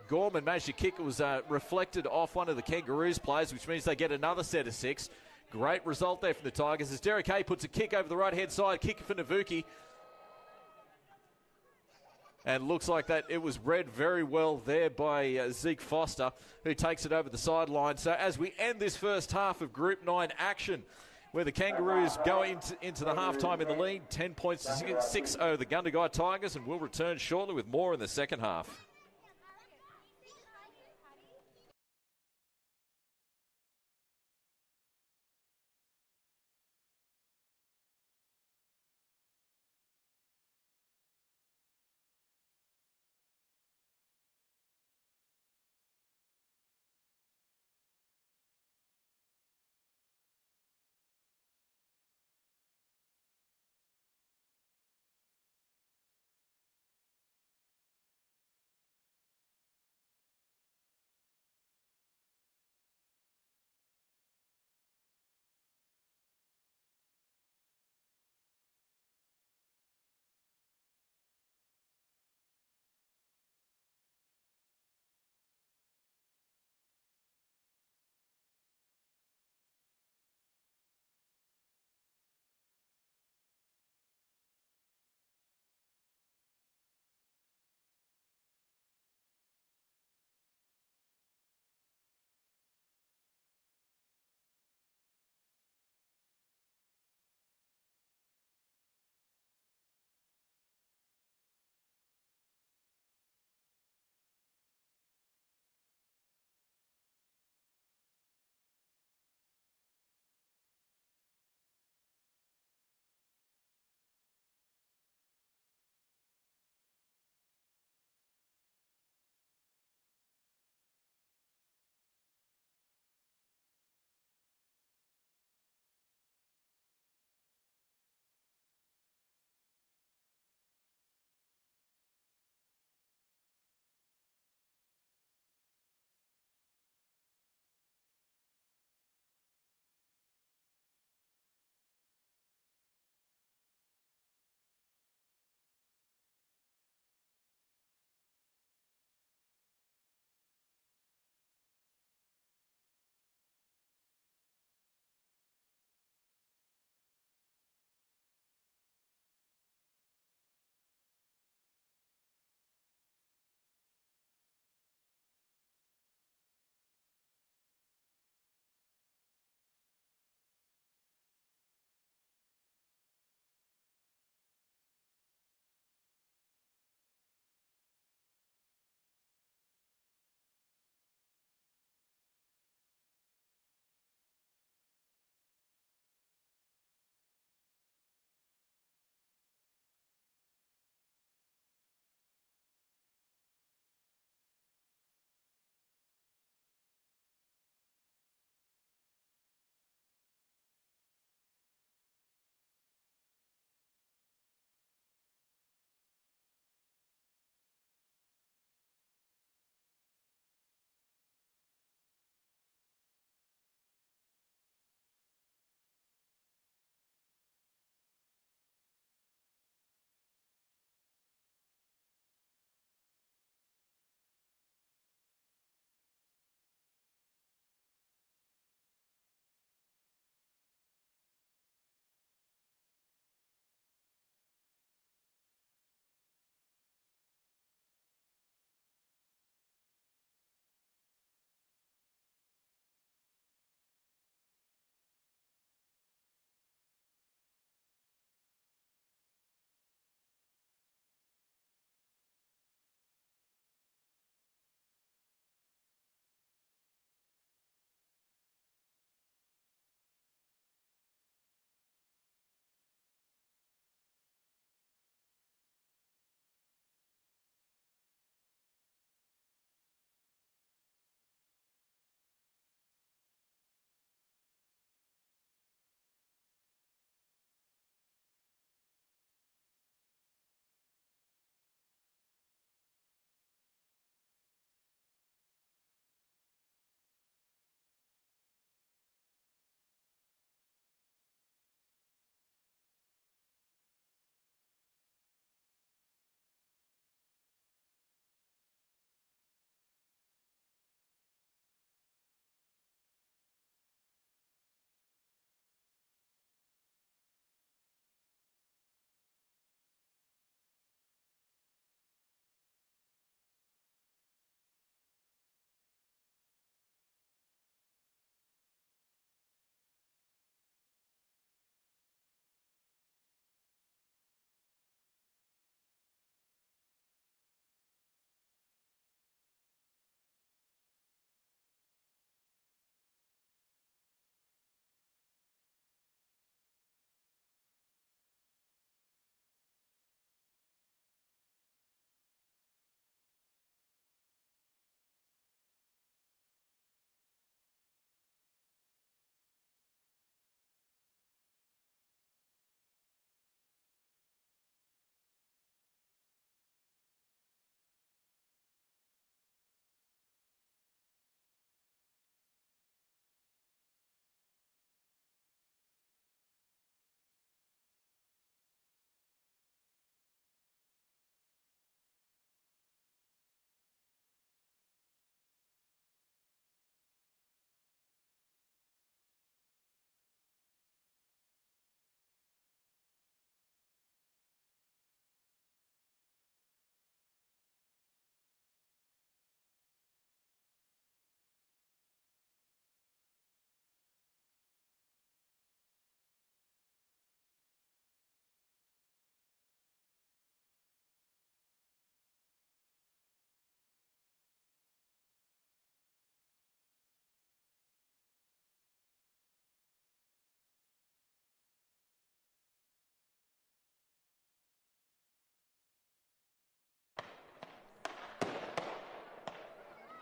Gorman managed to kick. It was reflected off one of the Kangaroos players, which means they get another set of 6. Great result there from the Tigers as Derek Hay puts a kick over the right-hand side, kick for Navuki. And looks like that it was read very well there by Zeke Foster, who takes it over the sideline. So as we end this first half of Group 9 action, where the Kangaroos go into the halftime in the lead, 10 points to 6 over the Gundagai Tigers, and we'll return shortly with more in the second half.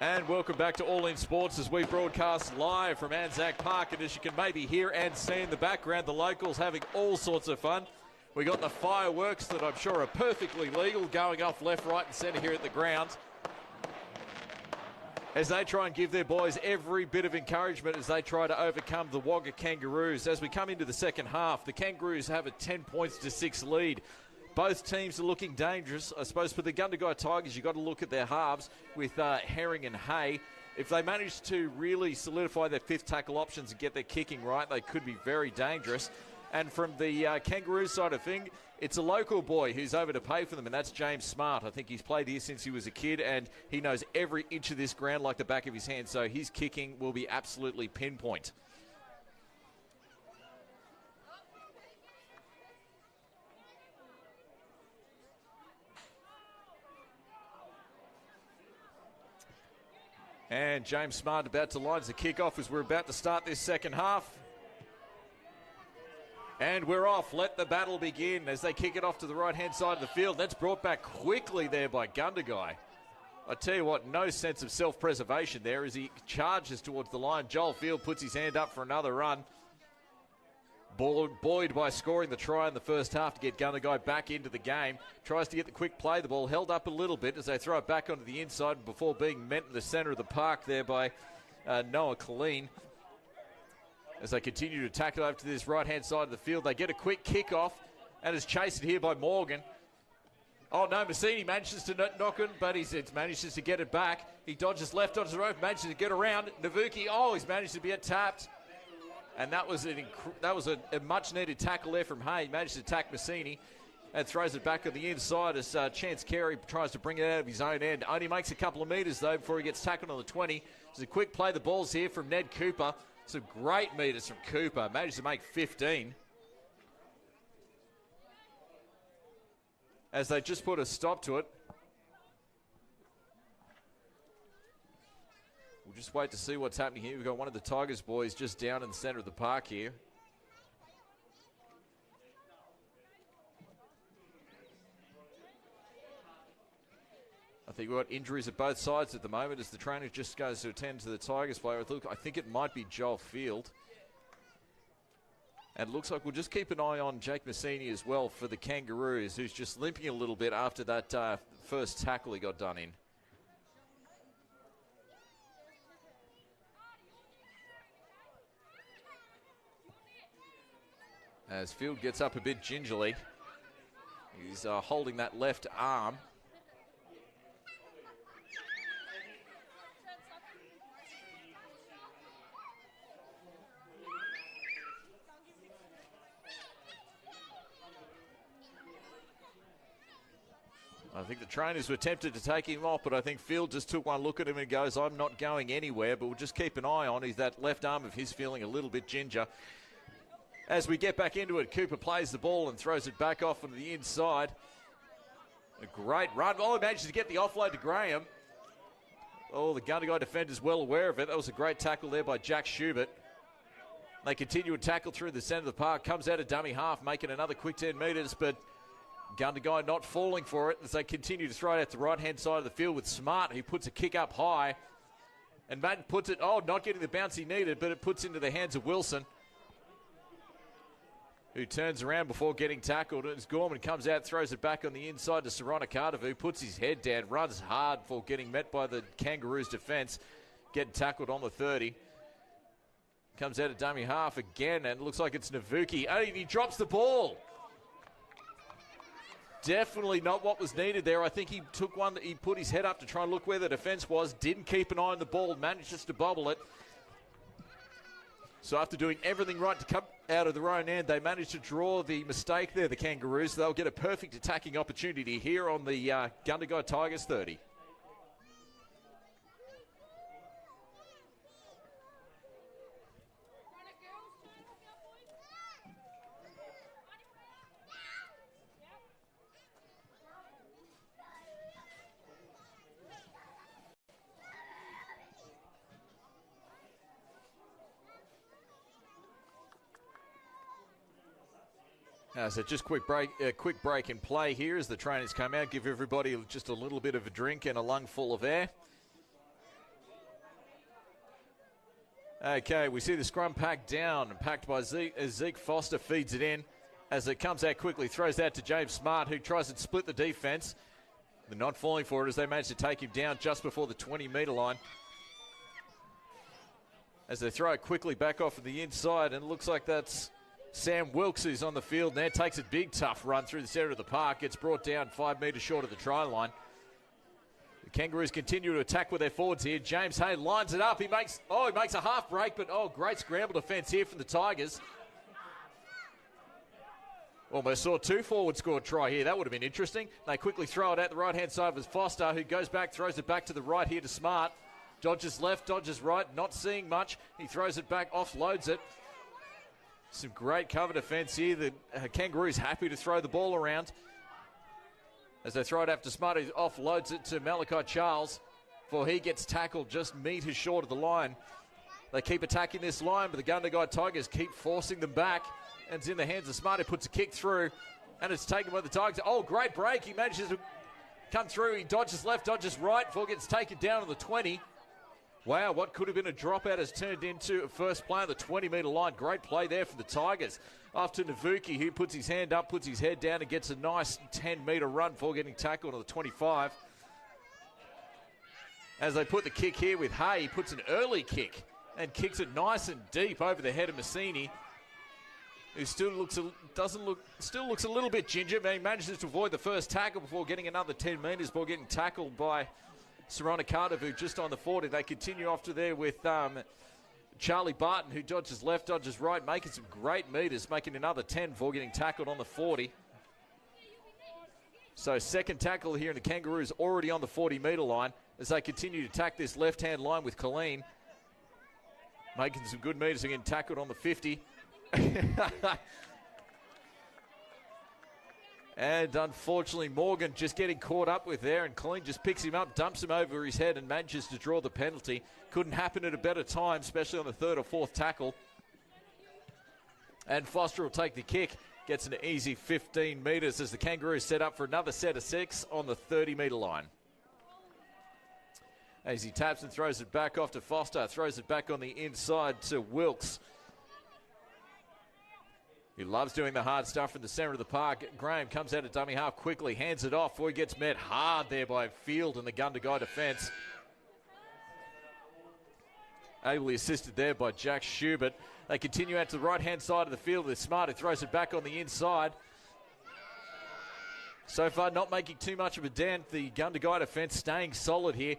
And welcome back to All In Sports as we broadcast live from Anzac Park. And as you can maybe hear and see in the background, the locals having all sorts of fun. We got the fireworks that I'm sure are perfectly legal going off left, right and centre here at the ground, as they try and give their boys every bit of encouragement as they try to overcome the Wagga Kangaroos. As we come into the second half, the Kangaroos have a 10-6 lead. Both teams are looking dangerous. I suppose for the Gundagai Tigers, you've got to look at their halves with Herring and Hay. If they manage to really solidify their fifth tackle options and get their kicking right, they could be very dangerous. And from the Kangaroos side of things, it's a local boy who's over to pay for them, and that's James Smart. I think he's played here since he was a kid, and he knows every inch of this ground like the back of his hand, so his kicking will be absolutely pinpoint. And James Smart about to launch the kickoff as we're about to start this second half. And we're off. Let the battle begin as they kick it off to the right-hand side of the field. That's brought back quickly there by Gundagai. I tell you what, no sense of self-preservation there as he charges towards the line. Joel Field puts his hand up for another run. Buoyed by scoring the try in the first half to get Gundagai back into the game. Tries to get the quick play. The ball held up a little bit as they throw it back onto the inside before being met in the centre of the park there by Noah Colleen. As they continue to tackle over to this right-hand side of the field, they get a quick kick-off and is chased here by Morgan. Oh, no, Massini manages to knock it, but he manages to get it back. He dodges left, dodges right, manages to get around. Navuki, he's managed to be tapped. And that was a much-needed tackle there from Hay. He managed to attack Massini and throws it back on the inside as Chance Carey tries to bring it out of his own end. Only makes a couple of metres, though, before he gets tackled on the 20. It's a quick play. The ball's here from Ned Cooper. Some great metres from Cooper. Managed to make 15. As they just put a stop to it. We'll just wait to see what's happening here. We've got one of the Tigers boys just down in the centre of the park here. I think we've got injuries at both sides at the moment as the trainer just goes to attend to the Tigers player. I think it might be Joel Field. And it looks like we'll just keep an eye on Jake Massini as well for the Kangaroos, who's just limping a little bit after that first tackle he got done in. As Field gets up a bit gingerly. He's holding that left arm. I think the trainers were tempted to take him off, but I think Field just took one look at him and goes, I'm not going anywhere, but we'll just keep an eye on. He's that left arm of his feeling a little bit ginger. As we get back into it, Cooper plays the ball and throws it back off on the inside. A great run. He manages to get the offload to Graham. The Gundagai defender's well aware of it. That was a great tackle there by Jack Schubert. They continue to tackle through the centre of the park. Comes out of dummy half, making another quick 10 metres, but Gundagai not falling for it as they continue to throw it out the right-hand side of the field with Smart, who puts a kick up high. And Madden puts it, not getting the bounce he needed, but it puts into the hands of Wilson, who turns around before getting tackled. As Gorman comes out, throws it back on the inside to SORONAKADAVU, puts his head down, runs hard for getting met by the Kangaroos defence, getting tackled on the 30. Comes out of dummy half again, and it looks like it's Navuki. He drops the ball. Definitely not what was needed there. I think he took one, he put his head up to try and look where the defence was, didn't keep an eye on the ball, managed just to bobble it. So after doing everything right to come out of their own end, they managed to draw the mistake there, the Kangaroos. They'll get a perfect attacking opportunity here on the Gundagai Tigers 30. So just quick break and play here as the trainers come out, give everybody just a little bit of a drink and a lung full of air. Okay, we see the scrum packed down and packed by Zeke. Zeke Foster feeds it in as it comes out quickly, throws out to James Smart, who tries to split the defense. They're not falling for it as they manage to take him down just before the 20-meter line. As they throw it quickly back off of the inside, and it looks like that's Sam Wilkes who's on the field there. Takes a big, tough run through the center of the park. Gets brought down 5 meters short of the try line. The Kangaroos continue to attack with their forwards here. James Hay lines it up. He makes a half break, but great scramble defense here from the Tigers. Almost saw 2 forwards score a try here. That would have been interesting. They quickly throw it out the right-hand side with Foster, who goes back, throws it back to the right here to Smart. Dodges left, dodges right, not seeing much. He throws it back, offloads it. Some great cover defense here. The Kangaroos happy to throw the ball around. As they throw it after Smart, he offloads it to Malachi Charles before he gets tackled just meters short of the line. They keep attacking this line, but the Gundagai Tigers keep forcing them back. And it's in the hands of Smart, who puts a kick through, and it's taken by the Tigers. Oh, great break. He manages to come through. He dodges left, dodges right before he gets taken down to the 20. Wow, what could have been a dropout has turned into a first play on the 20-meter line. Great play there for the Tigers. Off to Navuki, who puts his hand up, puts his head down, and gets a nice 10-meter run before getting tackled on the 25. As they put the kick here with Hay, he puts an early kick and kicks it nice and deep over the head of Massini, who still looks a little bit ginger, but he manages to avoid the first tackle before getting another 10 metres before getting tackled by SORONAKADAVU just on the 40. They continue off to there with Charlie Barton, who dodges left, dodges right, making some great metres, making another 10 before getting tackled on the 40. So second tackle here, and the Kangaroos already on the 40-metre line as they continue to attack this left-hand line with Colleen. Making some good metres, again tackled on the 50. And unfortunately, Morgan just getting caught up with there, and Colleen just picks him up, dumps him over his head, and manages to draw the penalty. Couldn't happen at a better time, especially on the 3rd or 4th tackle. And Foster will take the kick, gets an easy 15 metres as the Kangaroos set up for another set of 6 on the 30-metre line. As he taps and throws it back off to Foster, throws it back on the inside to Wilkes. He loves doing the hard stuff in the centre of the park. Graham comes out of dummy half quickly, hands it off before he gets met hard there by Field and the Gundagai defence. Ably assisted there by Jack Schubert. They continue out to the right-hand side of the field with Smart, who throws it back on the inside. So far, not making too much of a dent. The Gundagai defence staying solid here.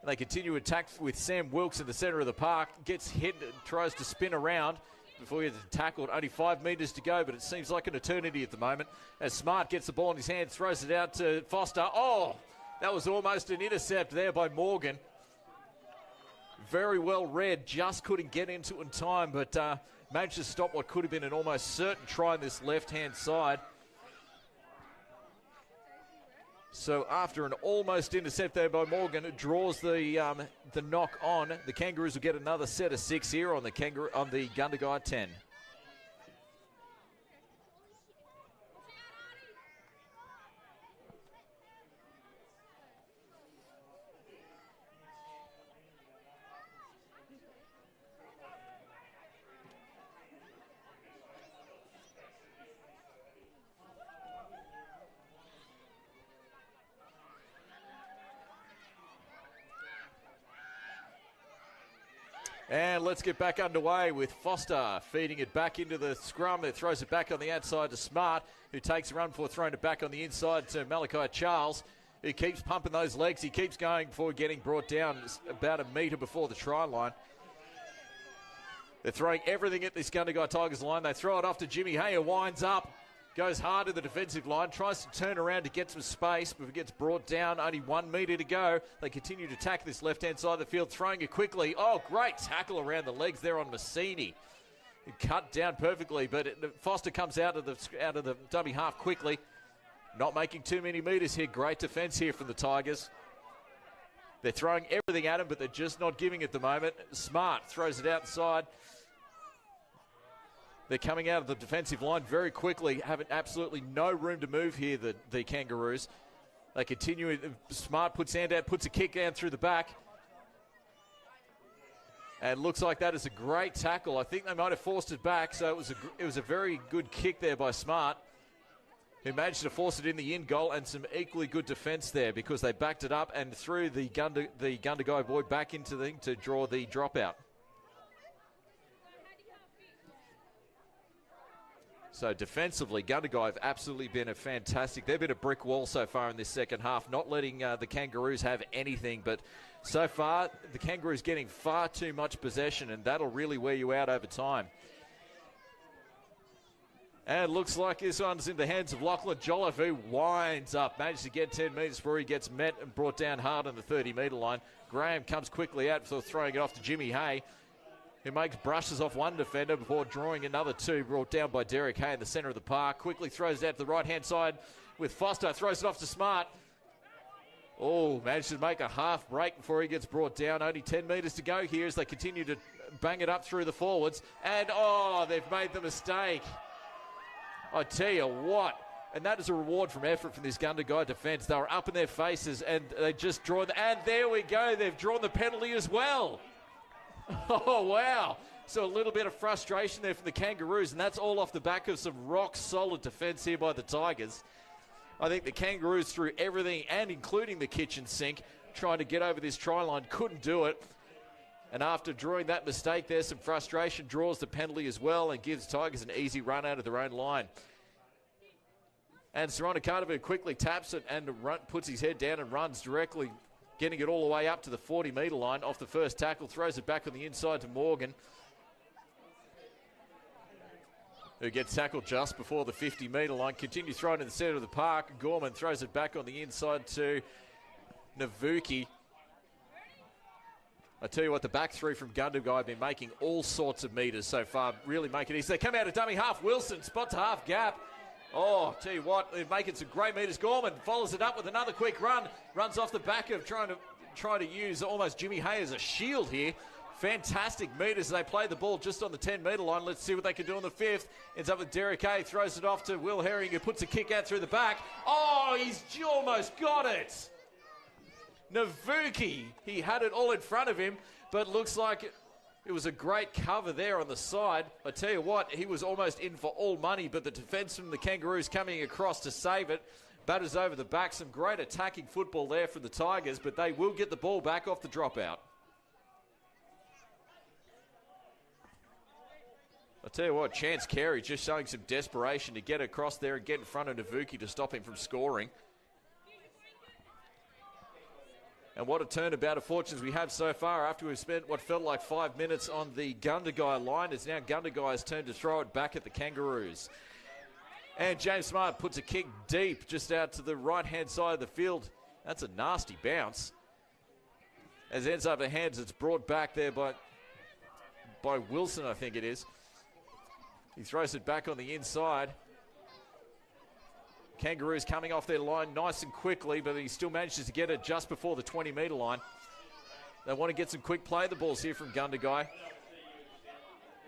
They continue to attack with Sam Wilkes in the centre of the park. Gets hit and tries to spin around before he gets tackled. Only 5 metres to go, but it seems like an eternity at the moment. As Smart gets the ball in his hand, throws it out to Foster. Oh, that was almost an intercept there by Morgan. Very well read, just couldn't get into it in time, but managed to stop what could have been an almost certain try on this left-hand side. So after an almost intercept there by Morgan, it draws the knock on. The Kangaroos will get another set of 6 here on the Gundagai 10. And let's get back underway with Foster feeding it back into the scrum. It throws it back on the outside to Smart, who takes a run before throwing it back on the inside to Malachi Charles, who keeps pumping those legs. He keeps going before getting brought down about a metre before the try line. They're throwing everything at this Gundagai Tigers line. They throw it off to Jimmy Hay, who winds up, goes hard to the defensive line, tries to turn around to get some space, but gets brought down. Only 1 metre to go. They continue to attack this left-hand side of the field, throwing it quickly. Oh, great tackle around the legs there on Massini. Cut down perfectly, but Foster comes out of the dummy half quickly. Not making too many metres here. Great defence here from the Tigers. They're throwing everything at him, but they're just not giving at the moment. Smart throws it outside. They're coming out of the defensive line very quickly, having absolutely no room to move here, the Kangaroos. They continue. Smart puts hand out, puts a kick down through the back. And looks like that is a great tackle. I think they might have forced it back, so it was a very good kick there by Smart, who managed to force it in the in goal, and some equally good defence there because they backed it up and threw the Gundagai boy back into the to draw the dropout. So defensively, Gundagai have absolutely been fantastic. They've been a brick wall so far in this second half, not letting the Kangaroos have anything. But so far, the Kangaroos getting far too much possession, and that'll really wear you out over time. And it looks like this one's in the hands of Lachlan Jolliffe, who winds up, manages to get 10 metres before he gets met and brought down hard on the 30-metre line. Graham comes quickly out for throwing it off to Jimmy Hay, who makes brushes off one defender before drawing another two, brought down by Derek Hay in the centre of the park. Quickly throws it out to the right-hand side with Foster, throws it off to Smart. Oh, managed to make a half break before he gets brought down. Only 10 metres to go here as they continue to bang it up through the forwards. And, oh, they've made the mistake. I tell you what, and that is a reward from effort from this Gundagai defence. They were up in their faces and they just draw and there we go, they've drawn the penalty as well. Oh, wow. So a little bit of frustration there from the Kangaroos, and that's all off the back of some rock-solid defence here by the Tigers. I think the Kangaroos threw everything, and including the kitchen sink, trying to get over this try line, couldn't do it. And after drawing that mistake there, some frustration, draws the penalty as well and gives Tigers an easy run out of their own line. And SORONAKADAVU quickly taps it and puts his head down and runs directly, getting it all the way up to the 40-metre line off the first tackle, throws it back on the inside to Morgan, who gets tackled just before the 50-metre line. Continue throwing in the centre of the park. Gorman throws it back on the inside to Navuki. I tell you what, the back three from Gundagai have been making all sorts of metres so far, really make it easy. They come out of dummy half. Wilson spots a half gap. Oh, tell you what, they're making some great metres. Gorman follows it up with another quick run. Runs off the back of trying to use almost Jimmy Hay as a shield here. Fantastic metres as they play the ball just on the 10-metre line. Let's see what they can do on the fifth. Ends up with Derek Hay, throws it off to Will Herring, who puts a kick out through the back. Oh, he's almost got it. Navuki, he had it all in front of him, but looks like it was a great cover there on the side. I tell you what, he was almost in for all money, but the defence from the Kangaroos coming across to save it. Batters over the back. Some great attacking football there from the Tigers, but they will get the ball back off the dropout. I tell you what, Trent SKEERS just showing some desperation to get across there and get in front of Navuki to stop him from scoring. And what a turnabout of fortunes we have so far after we've spent what felt like 5 minutes on the Gundagai line. It's now Gundagai's turn to throw it back at the Kangaroos. And James Smart puts a kick deep just out to the right-hand side of the field. That's a nasty bounce. As it ends up in hands, it's brought back there by Wilson, I think it is. He throws it back on the inside. Kangaroos coming off their line nice and quickly, but he still manages to get it just before the 20-metre line. They want to get some quick play the balls here from Gundagai.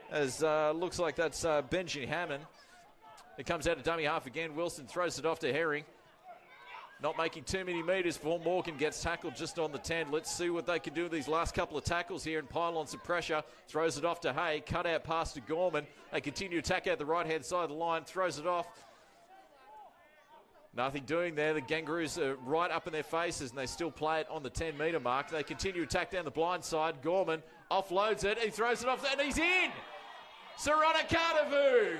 As looks like that's Benjy HANNAN. It comes out of dummy half again. Wilson throws it off to Herring. Not making too many metres before Morgan gets tackled just on the 10. Let's see what they can do with these last couple of tackles here and pile on some pressure. Throws it off to Hay. Cut out pass to Gorman. They continue to attack out the right-hand side of the line. Throws it off. Nothing doing there. The Kangaroos are right up in their faces and they still play it on the 10-metre mark. They continue to attack down the blind side. Gorman offloads it. He throws it off and he's in! SORONAKADAVU!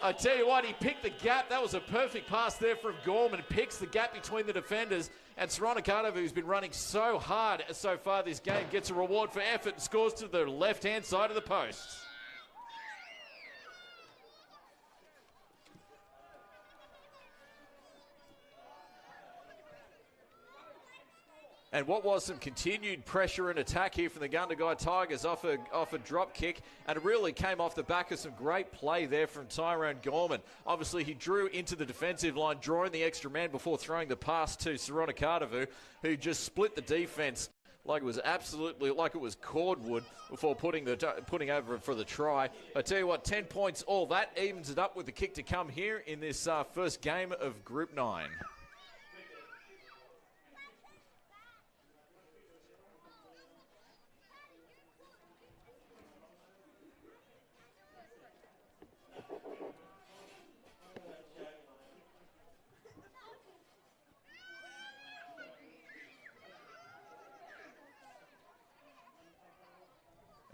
I tell you what, he picked the gap. That was a perfect pass there from Gorman. Picks the gap between the defenders. And SORONAKADAVU, who's been running so hard so far this game, gets a reward for effort and scores to the left-hand side of the post. And what was some continued pressure and attack here from the Gundagai Tigers off a drop kick. And it really came off the back of some great play there from Tyron GORMAN. Obviously, he drew into the defensive line, drawing the extra man before throwing the pass to SORONAKADAVU, who just split the defence like it was absolutely like it was cordwood before putting over for the try. I tell you what, 10 points all. That evens it up with the kick to come here in this first game of Group 9.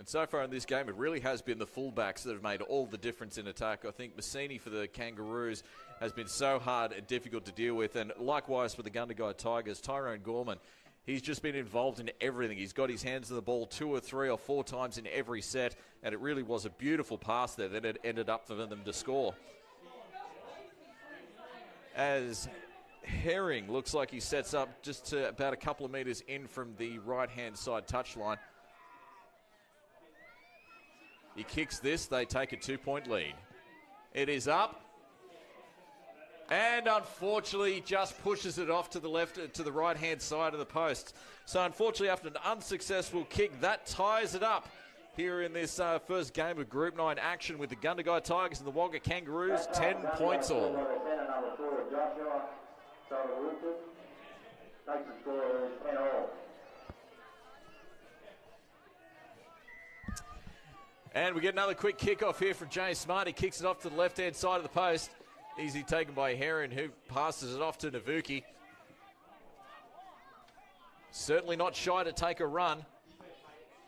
And so far in this game, it really has been the fullbacks that have made all the difference in attack. I think Massini for the Kangaroos has been so hard and difficult to deal with. And likewise for the Gundagai Tigers, Tyron GORMAN, he's just been involved in everything. He's got his hands on the ball 2 or 3 or 4 times in every set. And it really was a beautiful pass there that it ended up for them to score. As Herring looks like he sets up just to about a couple of metres in from the right-hand side touchline. He kicks this, they take a 2-point lead. It is up. And unfortunately, just pushes it off to the left, to the right-hand side of the post. So unfortunately, after an unsuccessful kick, that ties it up here in this first game of Group 9 action with the Gundagai Tigers and the Wagga Kangaroos, 10 points all. Josua SORONAKADAVU takes the score as 10 all. And we get another quick kickoff here from James Smart. He kicks it off to the left-hand side of the post. Easy taken by Herring, who passes it off to Navuki. Certainly not shy to take a run.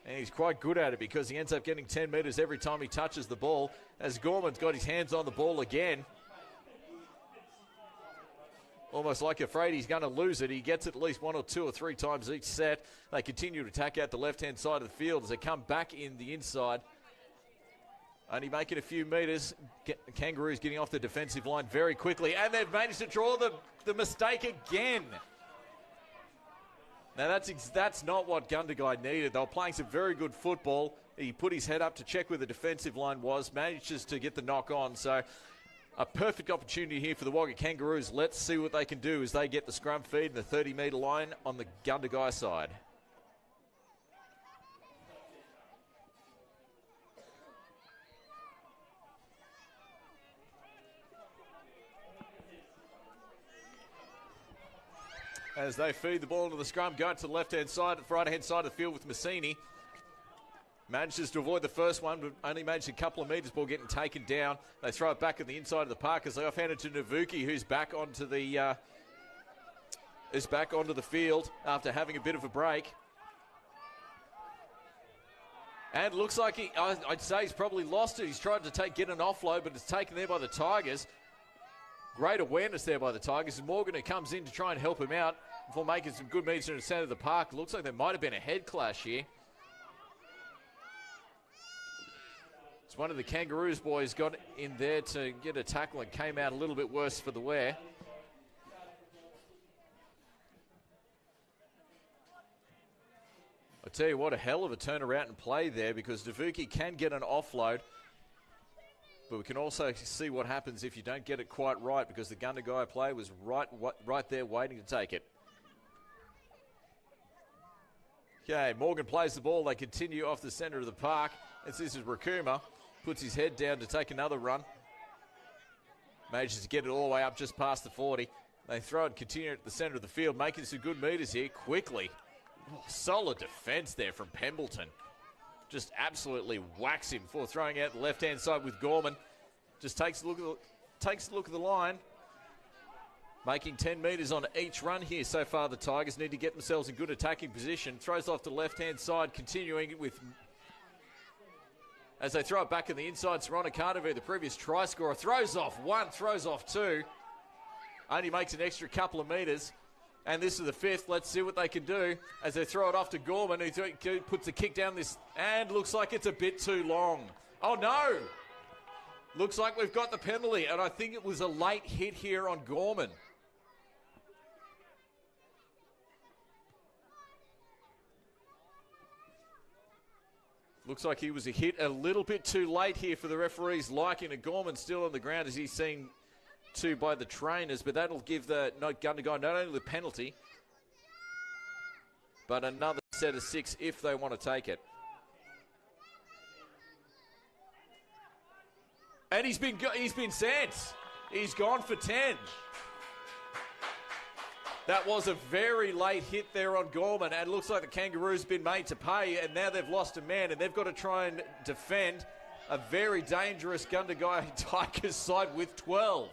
And he's quite good at it because he ends up getting 10 metres every time he touches the ball. As Gorman's got his hands on the ball again. Almost like afraid he's going to lose it. He gets it at least 1 or 2 or 3 times each set. They continue to attack out the left-hand side of the field as they come back in the inside. Only making a few metres. Kangaroos getting off the defensive line very quickly. And they've managed to draw the mistake again. Now, that's not what Gundagai needed. They were playing some very good football. He put his head up to check where the defensive line was. Manages to get the knock on. So, a perfect opportunity here for the Wagga Kangaroos. Let's see what they can do as they get the scrum feed in the 30-metre line on the Gundagai side. As they feed the ball into the scrum, go to the left-hand side, right-hand side of the field with Massini. Manages to avoid the first one, but only managed a couple of metres before getting taken down. They throw it back at the inside of the park as they offhand it to Navuki, who's back onto the field after having a bit of a break. And looks like I'd say he's probably lost it. He's tried to get an offload, but it's taken there by the Tigers. Great awareness there by the Tigers. And Morgan, who comes in to try and help him out before making some good metres in the centre of the park. Looks like there might have been a head clash here. It's one of the Kangaroos boys got in there to get a tackle and came out a little bit worse for the wear. I tell you what, a hell of a turnaround and play there because Navuki can get an offload. But we can also see what happens if you don't get it quite right because the Gundagai player was right there waiting to take it. Okay, Morgan plays the ball. They continue off the centre of the park. This is Rakuma. Puts his head down to take another run. Manages to get it all the way up just past the 40. They throw it, continue at the centre of the field, making some good metres here quickly. Oh, solid defence there from Pembleton. Just absolutely whacks him before throwing out the left-hand side with Gorman. Just takes a look at the line. Making 10 metres on each run here so far. The Tigers need to get themselves in good attacking position. Throws off the left-hand side, continuing with... As they throw it back in the inside, SORONAKADAVU, the previous try scorer, throws off 1, throws off 2. Only makes an extra couple of metres. And this is the 5th. Let's see what they can do as they throw it off to Gorman, who puts a kick down this, and looks like it's a bit too long. Oh, no! Looks like we've got the penalty, and I think it was a late hit here on Gorman. Looks like he was a hit a little bit too late here for the referees liking it. Gorman still on the ground as he's seen to by the trainers, but that'll give the Gundagai not only the penalty, but another set of 6 if they want to take it. And he's been sent. He's gone for 10. That was a very late hit there on Gorman, and it looks like the Kangaroos have been made to pay, and now they've lost a man, and they've got to try and defend a very dangerous Gundagai Tigers side with 12.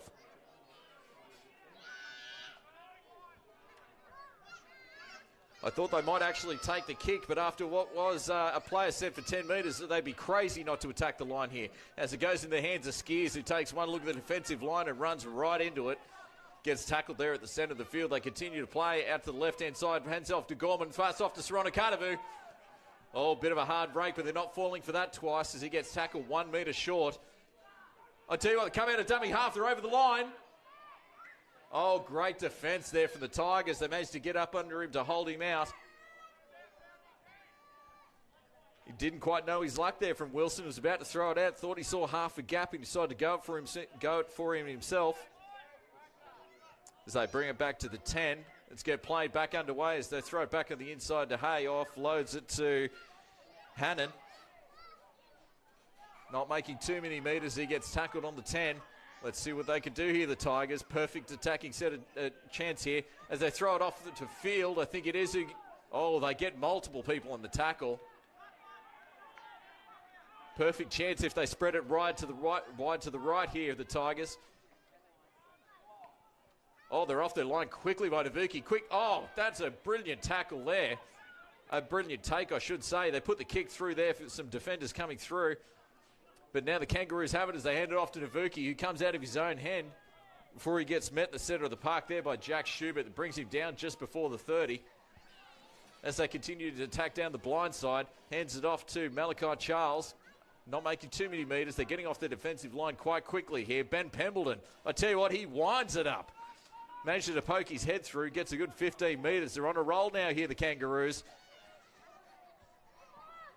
I thought they might actually take the kick, but after what was a player set for 10 metres, they'd be crazy not to attack the line here. As it goes in the hands of Skeers, who takes one look at the defensive line and runs right into it. Gets tackled there at the centre of the field. They continue to play out to the left-hand side. Hands off to Gorman, fast off to SORONAKADAVU. Oh, bit of a hard break, but they're not falling for that twice as he gets tackled 1 metre short. I tell you what, they come out of dummy half, they're over the line. Oh, great defence there from the Tigers. They managed to get up under him to hold him out. He didn't quite know his luck there from Wilson. He was about to throw it out, thought he saw half a gap and decided to go it for him himself. As they bring it back to the 10. Let's get played back underway as they throw it back on the inside to Hay. Offloads it to Hannan. Not making too many metres. He gets tackled on the 10. Let's see what they can do here, the Tigers. Perfect attacking set of chance here. As they throw it off to field, I think it is. Oh, they get multiple people on the tackle. Perfect chance if they spread it wide to the right here, the Tigers. Oh, they're off their line quickly by NAVUKI. Quick. Oh, that's a brilliant tackle there. A brilliant take, I should say. They put the kick through there for some defenders coming through. But now the Kangaroos have it as they hand it off to NAVUKI, who comes out of his own hand before he gets met in the centre of the park there by Jack Schubert. That brings him down just before the 30. As they continue to attack down the blind side, hands it off to Malachi Charles. Not making too many metres. They're getting off the defensive line quite quickly here. Ben Pembleton, I tell you what, he winds it up. Manages to poke his head through, gets a good 15 metres. They're on a roll now here, the Kangaroos.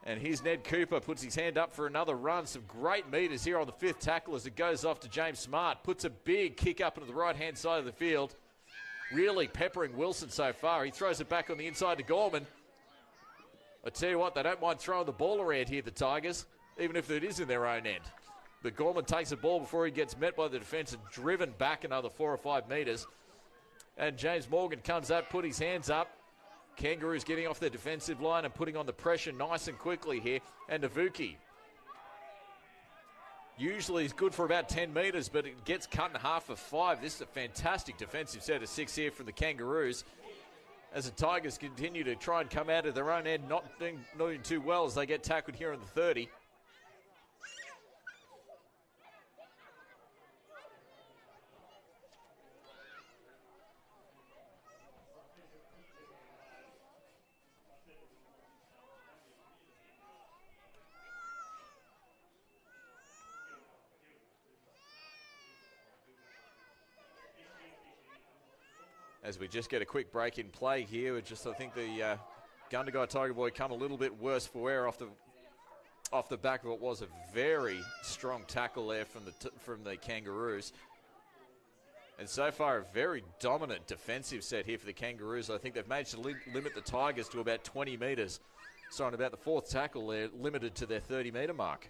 And here's Ned Cooper, puts his hand up for another run. Some great metres here on the 5th tackle as it goes off to James Smart. Puts a big kick up into the right-hand side of the field. Really peppering Wilson so far. He throws it back on the inside to Gorman. I tell you what, they don't mind throwing the ball around here, the Tigers, even if it is in their own end. But Gorman takes the ball before he gets met by the defence and driven back another 4 or 5 metres. And James Morgan comes up, put his hands up. Kangaroos getting off their defensive line and putting on the pressure nice and quickly here. And NAVUKI. Usually he's good for about 10 metres, but it gets cut in half for 5. This is a fantastic defensive set of 6 here from the Kangaroos. As the Tigers continue to try and come out of their own end, not doing too well as they get tackled here on the 30. As we just get a quick break in play here, I think the Gundagai Tiger Boy come a little bit worse for wear off the back of what was a very strong tackle there from the Kangaroos. And so far, a very dominant defensive set here for the Kangaroos. I think they've managed to limit the Tigers to about 20 metres. So on about the 4th tackle, they're limited to their 30-metre mark.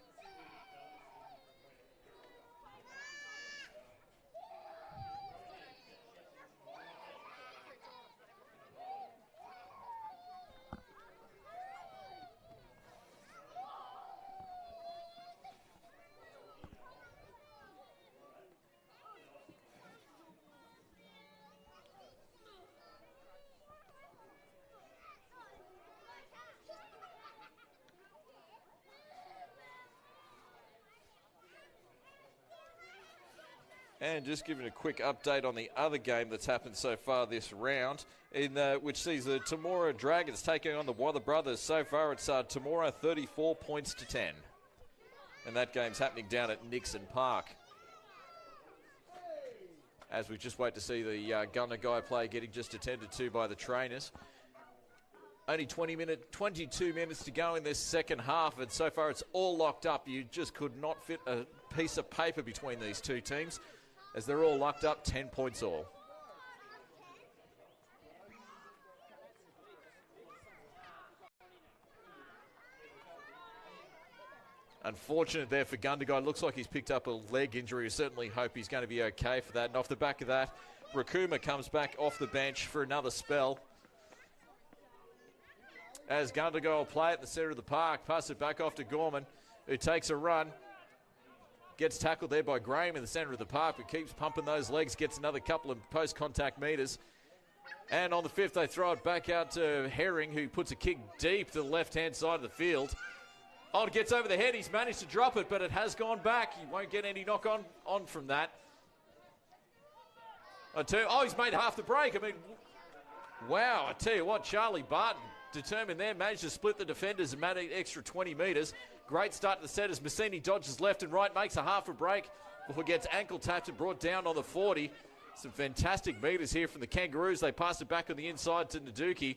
And just giving a quick update on the other game that's happened so far this round, which sees the Temora Dragons taking on the Wather Brothers. So far, it's Temora 34 points to 10. And that game's happening down at Nixon Park. As we just wait to see the Gundagai play getting just attended to by the trainers. Only 22 minutes to go in this second half, and so far it's all locked up. You just could not fit a piece of paper between these two teams, as they're all locked up, 10 points all. Unfortunate there for Gundagai. Looks like he's picked up a leg injury. We certainly hope he's going to be okay for that. And off the back of that, Rakuma comes back off the bench for another spell. As Gundagai will play at the centre of the park, pass it back off to Gorman, who takes a run. Gets tackled there by Graham in the centre of the park, but keeps pumping those legs, gets another couple of post-contact metres. And on the 5th, they throw it back out to Herring, who puts a kick deep to the left-hand side of the field. Oh, it gets over the head. He's managed to drop it, but it has gone back. He won't get any knock-on from that. He's made half the break. I mean, wow, I tell you what, Charlie Barton determined there, managed to split the defenders and managed an extra 20 metres. Great start to the set as Massini dodges left and right, makes a half a break before gets ankle tapped and brought down on the 40. Some fantastic metres here from the Kangaroos. They pass it back on the inside to Naduki,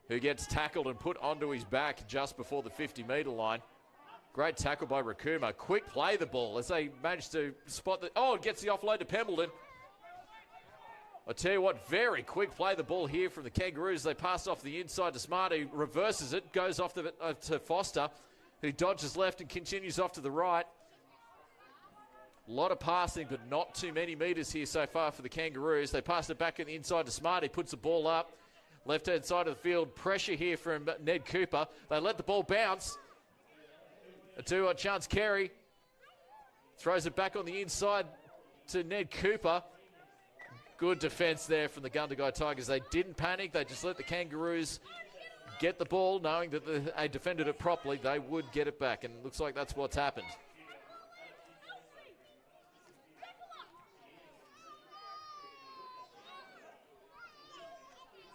who gets tackled and put onto his back just before the 50-metre line. Great tackle by Rakuma. Quick play the ball as they manage to spot the... Oh, it gets the offload to Pembleton. I tell you what, very quick play the ball here from the Kangaroos. They pass off the inside to Smart, who reverses it, goes off to Foster, who dodges left and continues off to the right. A lot of passing, but not too many metres here so far for the Kangaroos. They pass it back on the inside to Smart. He puts the ball up. Left-hand side of the field, pressure here from Ned Cooper. They let the ball bounce. To Chance Carey. Throws it back on the inside to Ned Cooper. Good defence there from the Gundagai Tigers. They didn't panic. They just let the Kangaroos get the ball, knowing that they defended it properly. They would get it back, and it looks like that's what's happened.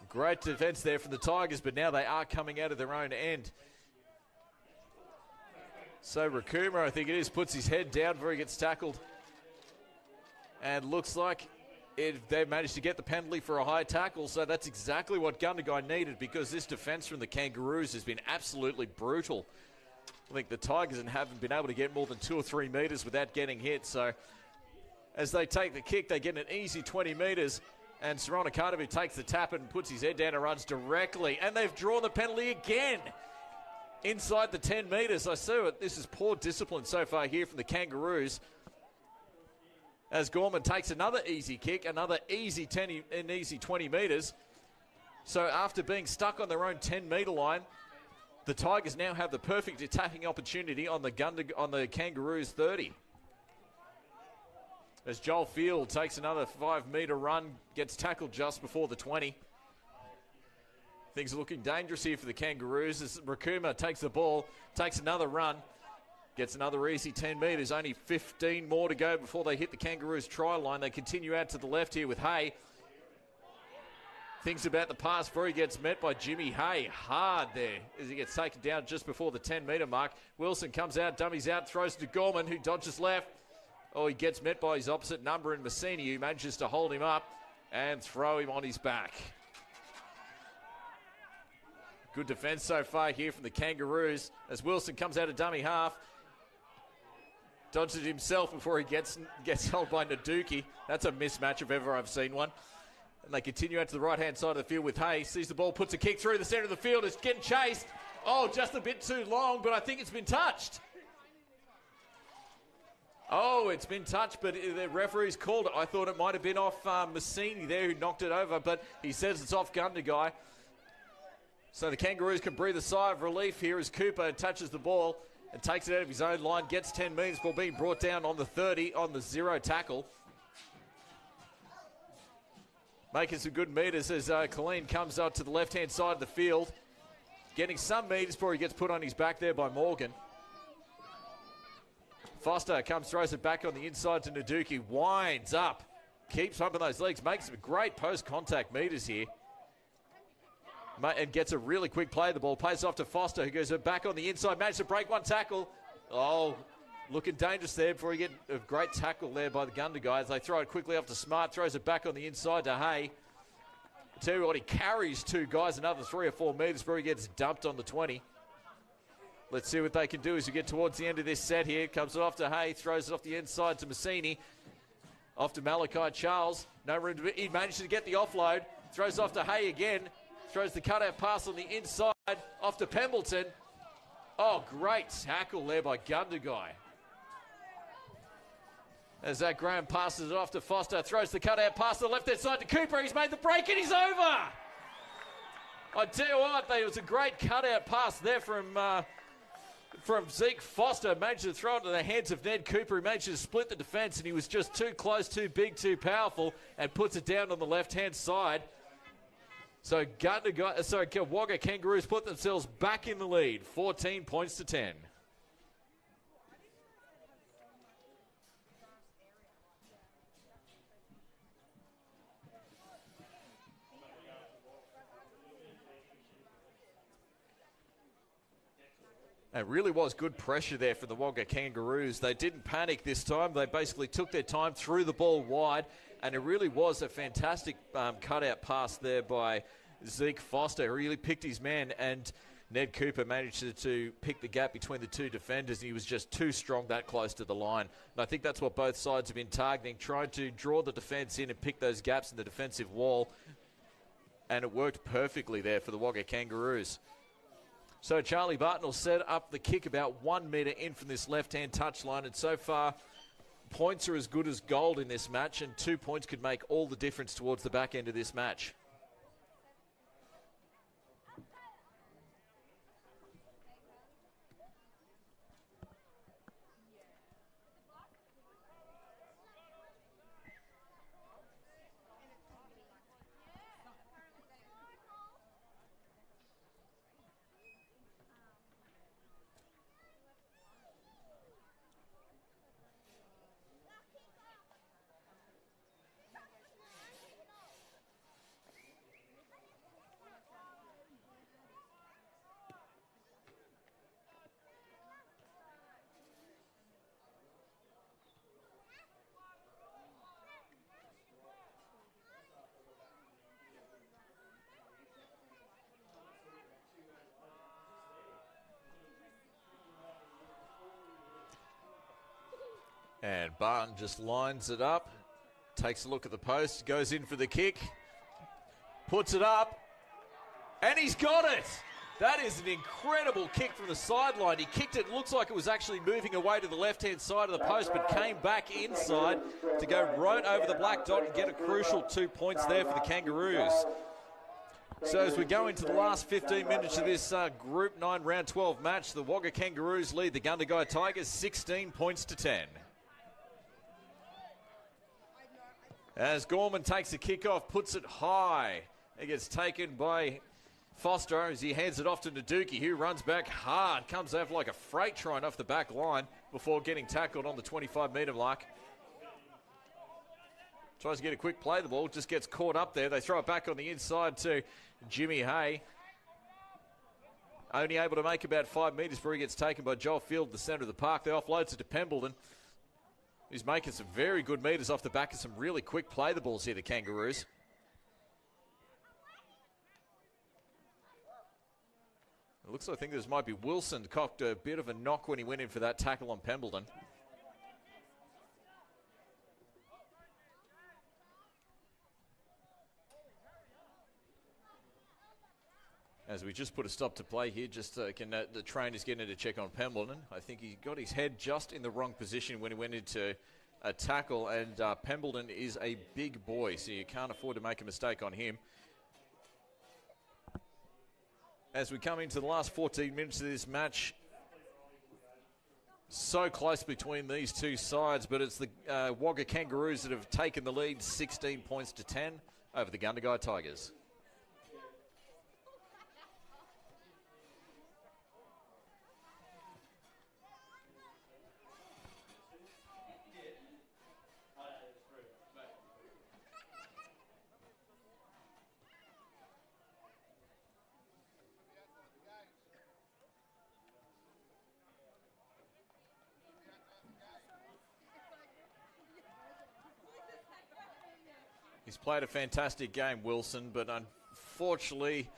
Great defence there from the Tigers, but now they are coming out of their own end. So Rakuma, I think it is, puts his head down before he gets tackled. And looks like they've managed to get the penalty for a high tackle, so that's exactly what Gundagai needed, because this defence from the Kangaroos has been absolutely brutal. I think the Tigers haven't been able to get more than 2 or 3 metres without getting hit, so as they take the kick, they get an easy 20 metres. And SORONAKADAVU takes the tap and puts his head down and runs directly. And they've drawn the penalty again inside the 10 metres. I see it. This is poor discipline so far here from the Kangaroos. As Gorman takes another easy kick, another easy 20 metres. So after being stuck on their own 10-metre line, the Tigers now have the perfect attacking opportunity on the Kangaroos 30. As Joel Field takes another 5-metre run, gets tackled just before the 20. Things are looking dangerous here for the Kangaroos as Rakuma takes the ball, takes another run, gets another easy 10 metres. Only 15 more to go before they hit the Kangaroos try line. They continue out to the left here with Hay. Thinks about the pass before he gets met by Jimmy Hay. Hard there as he gets taken down just before the 10-metre mark. Wilson comes out, dummies out, throws to Gorman, who dodges left. Oh, he gets met by his opposite number in Massini, who manages to hold him up and throw him on his back. Good defence so far here from the Kangaroos as Wilson comes out of dummy half. Dodges it himself before he gets held by Naduki. That's a mismatch if ever I've seen one. And they continue out to the right-hand side of the field with Hayes. Sees the ball, puts a kick through the centre of the field. It's getting chased. Oh, just a bit too long, but I think it's been touched. Oh, it's been touched, but the referee's called it. I thought it might have been off Massini there, who knocked it over, but he says it's off Gundagai. So the Kangaroos can breathe a sigh of relief here as Cooper touches the ball and takes it out of his own line, gets 10 metres before being brought down on the 30 on the 0 tackle. Making some good metres as Colleen comes up to the left-hand side of the field, getting some metres before he gets put on his back there by Morgan. Foster throws it back on the inside to Naduki, winds up, keeps pumping those legs, makes some great post-contact metres here. And gets a really quick play of the ball, plays off to Foster, who goes back on the inside, managed to break one tackle. Oh, looking dangerous there before he get a great tackle there by the Gundagai as they throw it quickly off to Smart, throws it back on the inside to Hay. I tell you what, he carries 2 guys another 3 or 4 metres before he gets dumped on the 20. Let's see what they can do as we get towards the end of this set here. Comes it off to Hay, throws it off the inside to Massini. Off to Malachi Charles. No room to... He manages to get the offload. Throws off to Hay again. Throws the cutout pass on the inside. Off to Pembleton. Oh, great tackle there by Gundagai. As that Graham passes it off to Foster. Throws the cutout pass to the left-hand side to Cooper. He's made the break and he's over. I tell you what, there was a great cutout pass there from... from Zeke Foster. Managed to throw it into the hands of Ned Cooper. He managed to split the defence, and he was just too close, too big, too powerful, and puts it down on the left-hand side. So Wagga Kangaroos put themselves back in the lead, 14 points to 10. It really was good pressure there for the Wagga Kangaroos. They didn't panic this time. They basically took their time, threw the ball wide, and it really was a fantastic cutout pass there by Zeke Foster. He really picked his man, and Ned Cooper managed to pick the gap between the two defenders, and he was just too strong that close to the line. And I think that's what both sides have been targeting, trying to draw the defence in and pick those gaps in the defensive wall, and it worked perfectly there for the Wagga Kangaroos. So Charlie Barton will set up the kick about 1 metre in from this left-hand touchline, and so far points are as good as gold in this match, and 2 points could make all the difference towards the back end of this match. And Barton just lines it up, takes a look at the post, goes in for the kick, puts it up, and he's got it! That is an incredible kick from the sideline. He kicked it, looks like it was actually moving away to the left-hand side of the post, but came back inside to go right over the black dot and get a crucial 2 points there for the Kangaroos. So as we go into the last 15 minutes of this Group 9 Round 12 match, the Wagga Kangaroos lead the Gundagai Tigers 16 points to 10. As Gorman takes the kick-off, puts it high. It gets taken by Foster as he hands it off to Naduki, who runs back hard, comes over like a freight train off the back line before getting tackled on the 25-metre mark. Tries to get a quick play, the ball just gets caught up there. They throw it back on the inside to Jimmy Hay. Only able to make about 5 metres before he gets taken by Joel Field, the centre of the park. They offloads it to Pembleton, who's making some very good metres off the back of some really quick play the balls here, the Kangaroos. It looks like I think this might be Wilson, cocked a bit of a knock when he went in for that tackle on Pembleton. As we just put a stop to play here, just the trainer's getting to check on Pembleton. I think he got his head just in the wrong position when he went into a tackle, and Pembleton is a big boy, so you can't afford to make a mistake on him. As we come into the last 14 minutes of this match, so close between these two sides, but it's the Wagga Kangaroos that have taken the lead 16 points to 10 over the Gundagai Tigers. He's played a fantastic game, Wilson, but unfortunately,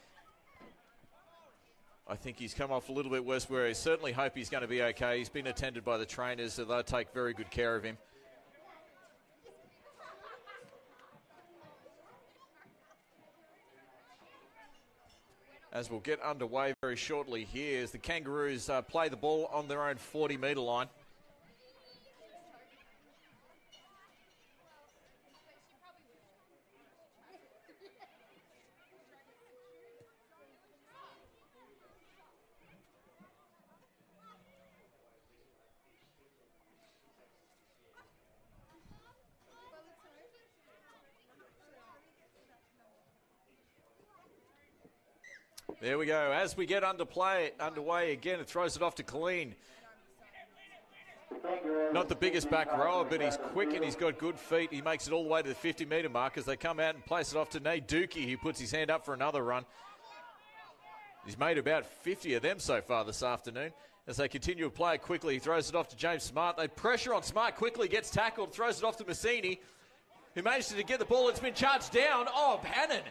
I think he's come off a little bit worse, where I certainly hope he's going to be okay. He's been attended by the trainers, so they'll take very good care of him. As we'll get underway very shortly here, as the Kangaroos play the ball on their own 40-metre line. There we go. As we get underway again, it throws it off to Colleen. Not the biggest back rower, but he's quick and he's got good feet. He makes it all the way to the 50-metre mark as they come out and place it off to Nate Dookie, who puts his hand up for another run. He's made about 50 of them so far this afternoon. As they continue to play it quickly, he throws it off to James Smart. They pressure on Smart quickly, gets tackled, throws it off to Massini, who manages to get the ball. It's been charged down. Oh, Hannan.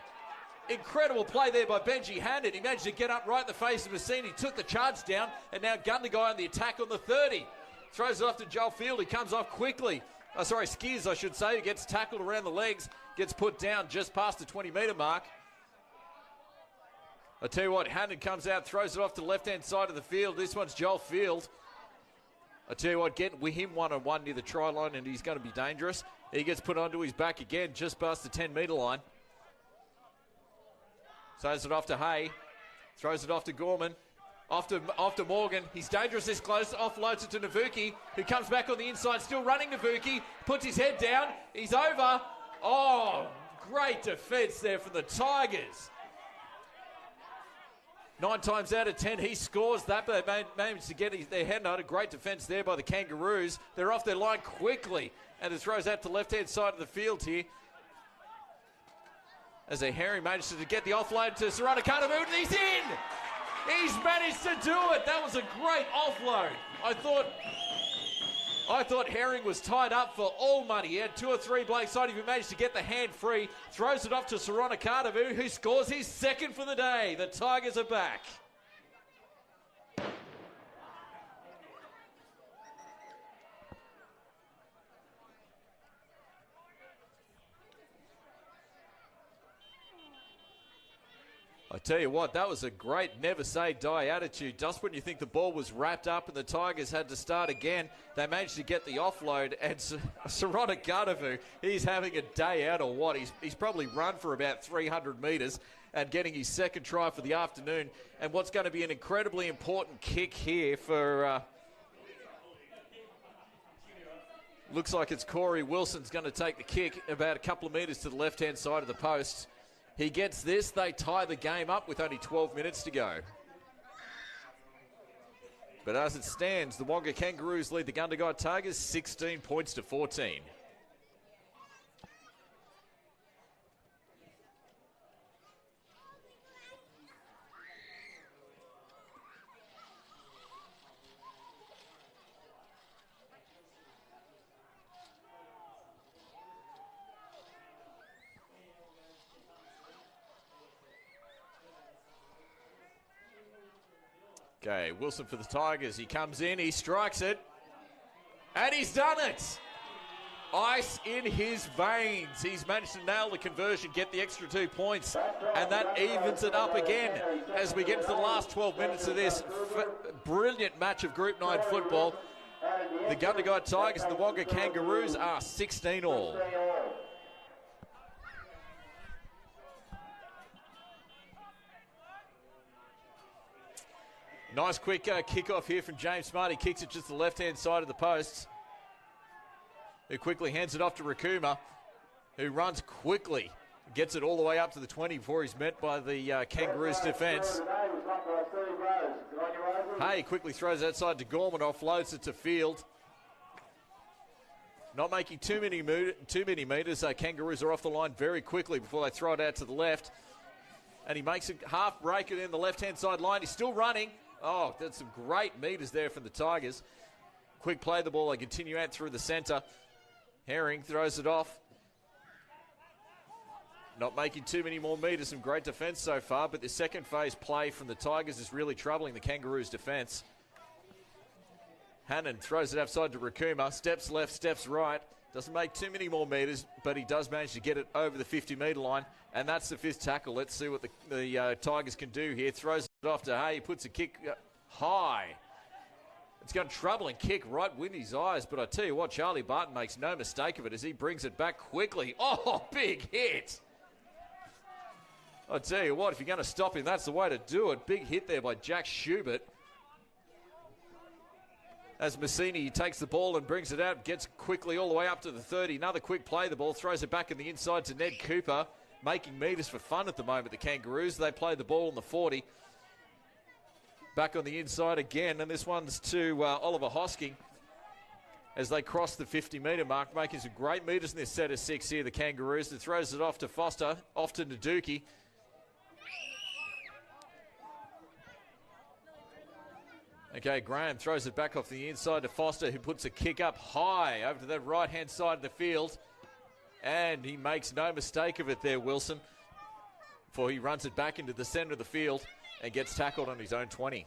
Incredible play there by Benjy HANNAN. He managed to get up right in the face of Massini, took the charge down, and now Gundagai on the attack on the 30. Throws it off to Joel Field. He comes off quickly. Skeers, I should say. He gets tackled around the legs, gets put down just past the 20-metre mark. I tell you what, Hannan comes out, throws it off to the left-hand side of the field. This one's Joel Field. I tell you what, getting with him one-on-one near the try line, and he's going to be dangerous. He gets put onto his back again, just past the 10-metre line. Throws it off to Hay. Throws it off to Gorman. Off to Morgan. He's dangerous this close. Offloads it to Navuki, who comes back on the inside. Still running Navuki. Puts his head down. He's over. Oh, great defence there from the Tigers. 9 times out of 10, he scores that, but they managed to get their head on. A great defence there by the Kangaroos. They're off their line quickly, and it throws out to the left-hand side of the field here. As a Herring manages to get the offload to SORONAKADAVU, and he's in! He's managed to do it. That was a great offload. I thought Herring was tied up for all money. He had 2 or 3 blokes side. He managed to get the hand free. Throws it off to SORONAKADAVU, who scores his second for the day. The Tigers are back. I tell you what, that was a great never say die attitude. Just when you think the ball was wrapped up and the Tigers had to start again, they managed to get the offload, and SORONAKADAVU, he's having a day out or what? He's probably run for about 300 metres and getting his second try for the afternoon. And what's going to be an incredibly important kick here for... looks like it's Corey Wilson's going to take the kick about a couple of metres to the left-hand side of the post. He gets this, they tie the game up with only 12 minutes to go. But as it stands, the Wonga Kangaroos lead the Gundagai Tigers 16 points to 14. Okay, Wilson for the Tigers. He comes in, he strikes it, and he's done it. Ice in his veins. He's managed to nail the conversion, get the extra 2 points, and that evens it up again as we get to the last 12 minutes of this brilliant match of Group 9 football. The Gundagai Tigers and the Wonga Kangaroos are 16 all. Nice quick kickoff here from James Smart. He kicks it just the left-hand side of the posts. Who quickly hands it off to Rakuma, who runs quickly. Gets it all the way up to the 20 before he's met by the Kangaroos defence. Hay quickly throws it outside to Gorman, offloads it to Field. Not making too many metres. Kangaroos are off the line very quickly before they throw it out to the left. And he makes a half break in the left-hand side line. He's still running. Oh, that's some great metres there from the Tigers. Quick play the ball. They continue out through the centre. Herring throws it off. Not making too many more metres. Some great defence so far, but the second phase play from the Tigers is really troubling the Kangaroos' defence. Hannan throws it outside to Rakuma. Steps left, steps right. Doesn't make too many more metres, but he does manage to get it over the 50-metre line, and that's the 5th tackle. Let's see what the Tigers can do here. Throws it off to Hay. He puts a kick high. It's got a troubling kick right with his eyes, but I tell you what, Charlie Barton makes no mistake of it as he brings it back quickly. Oh, big hit. I tell you what, if you're going to stop him, that's the way to do it. Big hit there by Jack Schubert. As Massini takes the ball and brings it out, gets quickly all the way up to the 30. Another quick play, the ball throws it back in the inside to Ned Cooper, making metres for fun at the moment, the Kangaroos. They play the ball on the 40. Back on the inside again, and this one's to Oliver Hosking as they cross the 50-metre mark, making some great metres in this set of 6 here, the Kangaroos. That throws it off to Foster, off to Naduki. Okay, Graham throws it back off the inside to Foster, who puts a kick up high over to the right-hand side of the field. And he makes no mistake of it there, Wilson, for he runs it back into the centre of the field and gets tackled on his own 20.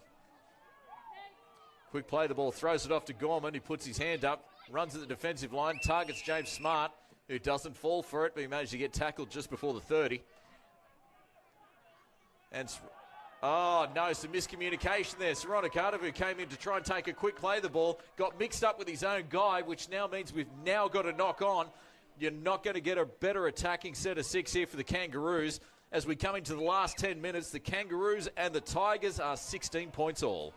Quick play the ball, throws it off to Gorman, who puts his hand up, runs at the defensive line, targets James Smart, who doesn't fall for it, but he managed to get tackled just before the 30. And, oh no, some miscommunication there. SORONAKADAVU came in to try and take a quick play of the ball, got mixed up with his own guy, which now means we've now got to knock on. You're not going to get a better attacking set of 6 here for the Kangaroos. As we come into the last 10 minutes, the Kangaroos and the Tigers are 16 points all.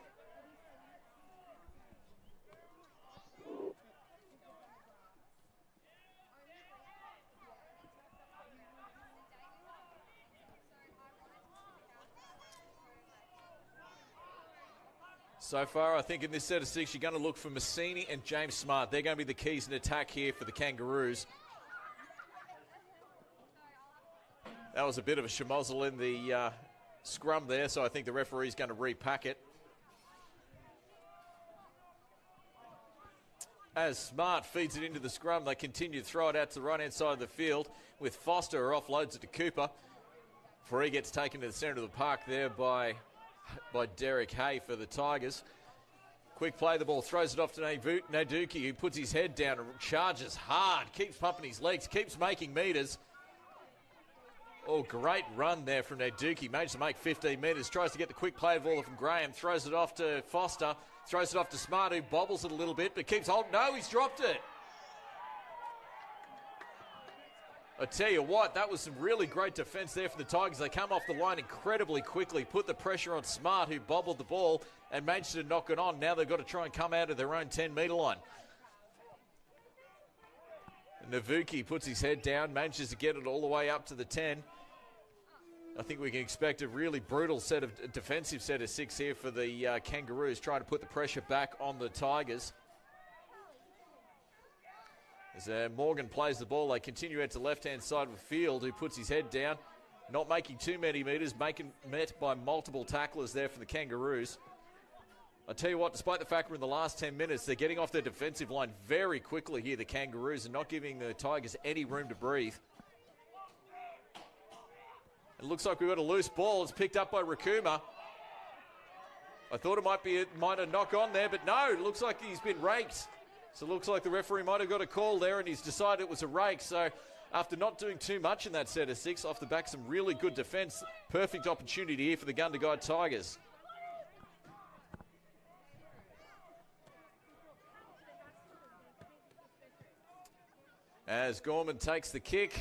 So far, I think in this set of 6, you're going to look for Massini and James Smart. They're going to be the keys in attack here for the Kangaroos. That was a bit of a schmozzle in the scrum there, so I think the referee's going to repack it. As Smart feeds it into the scrum, they continue to throw it out to the right-hand side of the field with Foster, who offloads it to Cooper before he gets taken to the centre of the park there by Derek Hay for the Tigers. Quick play the ball, throws it off to Naduki, who puts his head down and charges hard, keeps pumping his legs, keeps making metres. Oh, great run there from Naduki. Managed to make 15 metres. Tries to get the quick play ball from Graham. Throws it off to Foster. Throws it off to Smart, who bobbles it a little bit, but keeps holding. No, he's dropped it. I tell you what, that was some really great defence there for the Tigers. They come off the line incredibly quickly, put the pressure on Smart, who bobbled the ball and managed to knock it on. Now they've got to try and come out of their own 10-metre line. Navuki puts his head down, manages to get it all the way up to the 10. I think we can expect a really brutal defensive set of 6 here for the Kangaroos, trying to put the pressure back on the Tigers. As Morgan plays the ball, they continue out to the left-hand side of the field, who puts his head down, not making too many metres, met by multiple tacklers there for the Kangaroos. I tell you what, despite the fact we're in the last 10 minutes, they're getting off their defensive line very quickly here, the Kangaroos, and not giving the Tigers any room to breathe. It looks like we've got a loose ball. It's picked up by Rakuma. I thought it might have knock on there, but no, it looks like he's been raked. So it looks like the referee might have got a call there, and he's decided it was a rake. So after not doing too much in that set of 6, off the back some really good defence, perfect opportunity here for the Gundagai Tigers. As Gorman takes the kick,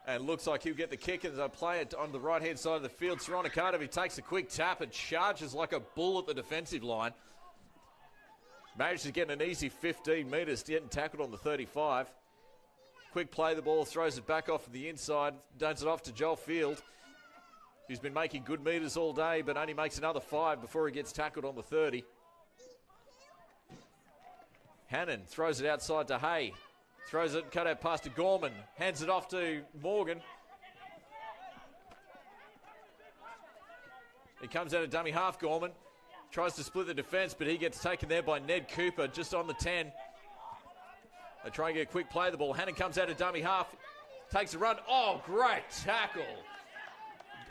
and looks like he'll get the kick as they play it on the right-hand side of the field. SORONAKADAVU takes a quick tap and charges like a bull at the defensive line. Managed to get an easy 15 metres, getting tackled on the 35. Quick play the ball, throws it back off the inside, does it off to Joel Field, who's been making good metres all day, but only makes another 5 before he gets tackled on the 30. Hannan throws it outside to Hay. Throws it, cut out past to Gorman. Hands it off to Morgan. He comes out of dummy half, Gorman. Tries to split the defence, but he gets taken there by Ned Cooper just on the 10. They try and get a quick play of the ball. Hannan comes out of dummy half. Takes a run. Oh, great tackle.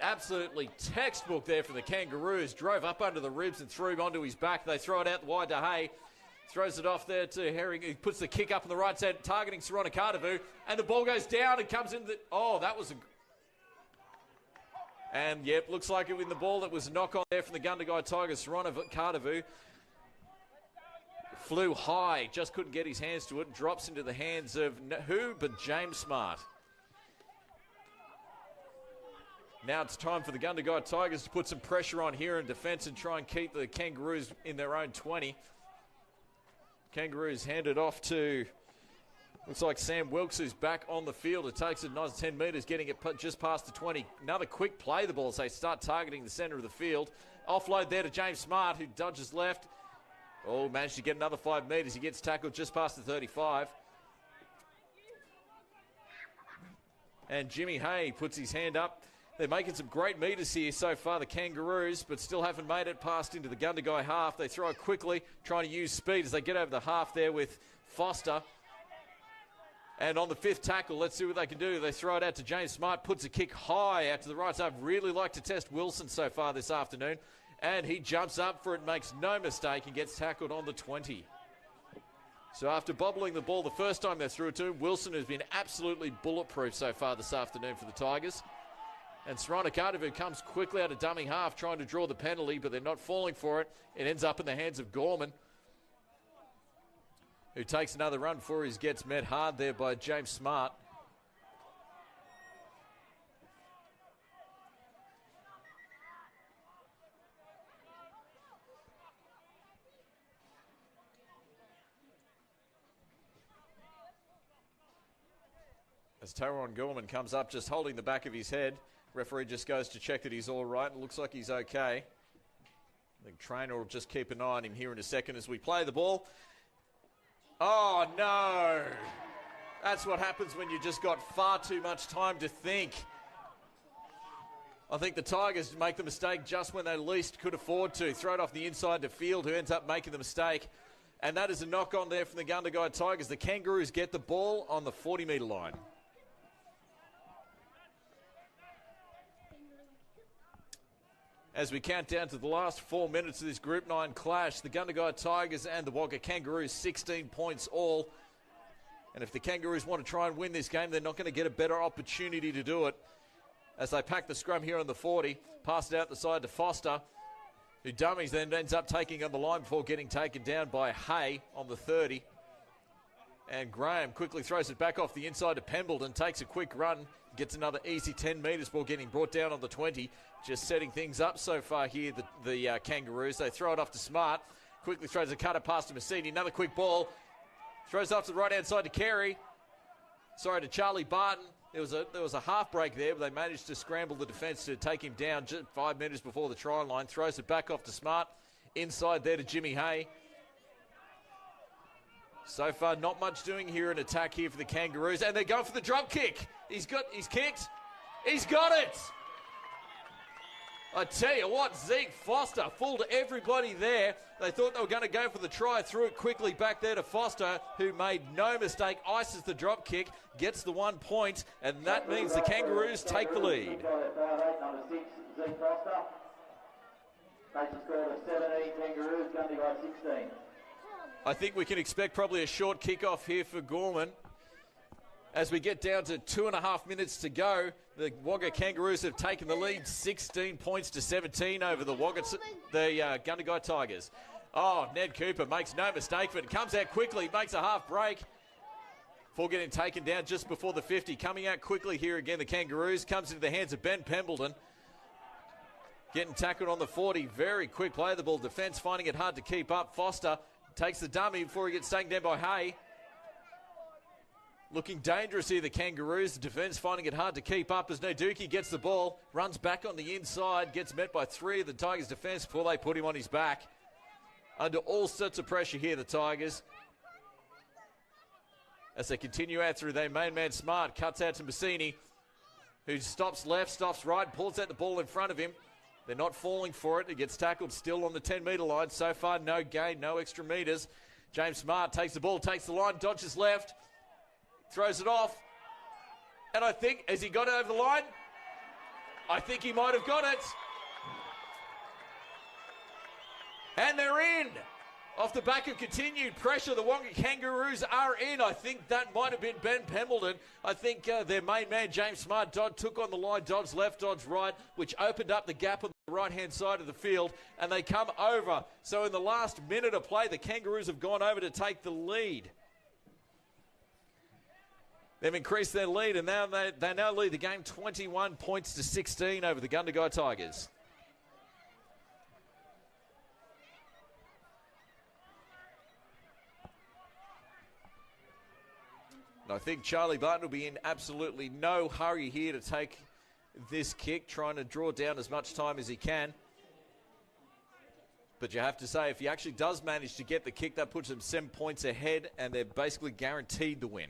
Absolutely textbook there for the Kangaroos. Drove up under the ribs and threw him onto his back. They throw it out wide to Hay. Throws it off there to Herring. He puts the kick up on the right side, targeting SORONAKADAVU. And the ball goes down and comes in. Oh, that was a... And, yep, looks like it in the ball. That was a knock-on there from the Gundagai Tigers. SORONAKADAVU flew high, just couldn't get his hands to it. Drops into the hands of who but James Smart. Now it's time for the Gundagai Tigers to put some pressure on here in defence and try and keep the Kangaroos in their own 20. Kangaroos hand it off to Looks like Sam Wilkes, who's back on the field. It takes a nice 10 metres, getting it just past the 20. Another quick play the ball as they start targeting the centre of the field. Offload there to James Smart, who dodges left. Oh, managed to get another 5 metres. He gets tackled just past the 35. And Jimmy Hay puts his hand up. They're making some great metres here so far, the Kangaroos, but still haven't made it past into the Gundagai half. They throw it quickly, trying to use speed as they get over the half there with Foster. And on the 5th tackle, let's see what they can do. They throw it out to James Smart, puts a kick high out to the right side. Really like to test Wilson so far this afternoon. And he jumps up for it, makes no mistake, and gets tackled on the 20. So after bobbling the ball the first time they threw it to him, Wilson has been absolutely bulletproof so far this afternoon for the Tigers. And SORONAKADAVU comes quickly out of dummy half, trying to draw the penalty, but they're not falling for it. It ends up in the hands of Gorman, who takes another run before he gets met hard there by James Smart. As Tyron GORMAN comes up, just holding the back of his head. Referee just goes to check that he's all right. It looks like he's okay. I think trainer will just keep an eye on him here in a second as we play the ball. Oh, no. That's what happens when you just got far too much time to think. I think the Tigers make the mistake just when they least could afford to. Throw it off the inside to Field, who ends up making the mistake. And that is a knock-on there from the Gundagai Tigers. The Kangaroos get the ball on the 40-metre line. As we count down to the last 4 minutes of this Group 9 clash, the Gundagai Tigers and the Wagga Kangaroos, 16 points all. And if the Kangaroos want to try and win this game, they're not going to get a better opportunity to do it. As they pack the scrum here on the 40, pass it out the side to Foster, who dummies, then ends up taking on the line before getting taken down by Hay on the 30. And Graham quickly throws it back off the inside to Pembleton, takes a quick run, gets another easy 10 metres before getting brought down on the 20. Just setting things up so far here, the Kangaroos. They throw it off to Smart, quickly throws a cutter past to Massini, another quick ball, throws off to the right-hand side to Carey. Sorry, to Charlie Barton. There was a half break there, but they managed to scramble the defence to take him down just 5 metres before the try line. Throws it back off to Smart. Inside there to Jimmy Hay. So far, not much doing here in attack here for the Kangaroos. And they're going for the drop kick. He's kicked. He's got it. I tell you what, Zeke Foster fooled everybody there. They thought they were going to go for the try, threw it quickly back there to Foster, who made no mistake, ices the drop kick, gets the 1 point, and that means the Kangaroos take the lead. Number 6, Zeke Foster. Makes the score to 17 Kangaroos, Gundagai 16. I think we can expect probably a short kickoff here for Gorman. As we get down to 2.5 minutes to go, the Wagga Kangaroos have taken the lead 16 points to 17 over the Gundagai Tigers. Oh, Ned Cooper makes no mistake, but it comes out quickly, makes a half break before getting taken down just before the 50. Coming out quickly here again, the Kangaroos, comes into the hands of Ben Pembleton. Getting tackled on the 40, very quick play the ball. Defence finding it hard to keep up. Foster takes the dummy before he gets taken down by Hay. Looking dangerous here, the Kangaroos. The defence finding it hard to keep up as Naduki gets the ball, runs back on the inside, gets met by 3 of the Tigers' defence before they put him on his back. Under all sorts of pressure here, the Tigers. As they continue out through their main man Smart, cuts out to Massini, who stops left, stops right, pulls out the ball in front of him. They're not falling for it. It gets tackled still on the 10-metre line. So far, no gain, no extra metres. James Smart takes the ball, takes the line, dodges left, throws it off. And I think, has he got it over the line? I think he might have got it. And they're in. Off the back of continued pressure, the Wagga Kangaroos are in. I think that might have been Ben Pembleton. I think their main man, James Smart, took on the line, dodged left, dodged right, which opened up the gap on the right-hand side of the field, and they come over. So in the last minute of play, the Kangaroos have gone over to take the lead. They've increased their lead, and now they now lead the game 21 points to 16 over the Gundagai Tigers. And I think Charlie Barton will be in absolutely no hurry here to take this kick, trying to draw down as much time as he can. But you have to say, if he actually does manage to get the kick, that puts them 7 points ahead, and they're basically guaranteed the win.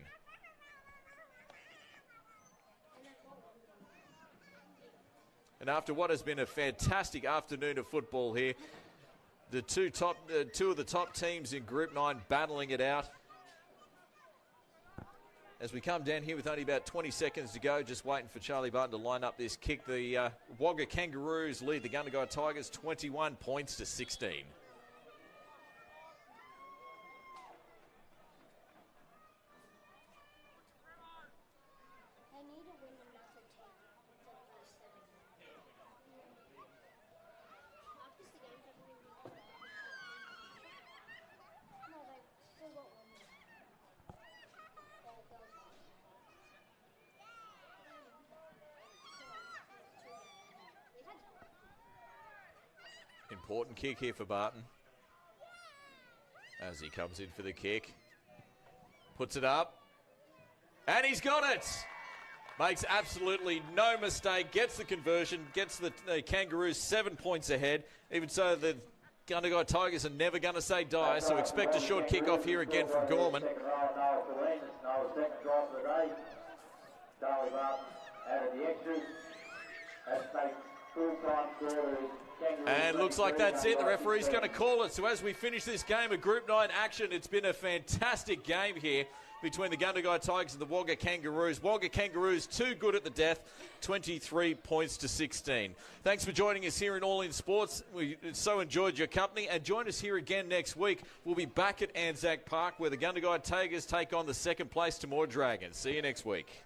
And after what has been a fantastic afternoon of football here, the two of the top teams in Group 9 battling it out. As we come down here with only about 20 seconds to go, just waiting for Charlie Barton to line up this kick. The Wagga Kangaroos lead the Gundagai Tigers 21 points to 16. Important kick here for Barton. As he comes in for the kick. Puts it up. And he's got it! Makes absolutely no mistake. Gets the conversion. Gets the Kangaroos 7 points ahead. Even so, the Gundagai Tigers are never going to say die. So expect a short kick off here again from Gorman. And looks like that's it. The referee's going to call it. So as we finish this game of Group 9 action, it's been a fantastic game here between the Gundagai Tigers and the Wagga Kangaroos. Wagga Kangaroos too good at the death, 23 points to 16. Thanks for joining us here in All In Sports. We so enjoyed your company, and join us here again next week. We'll be back at Anzac Park where the Gundagai Tigers take on the second place Timor Dragons. See you next week.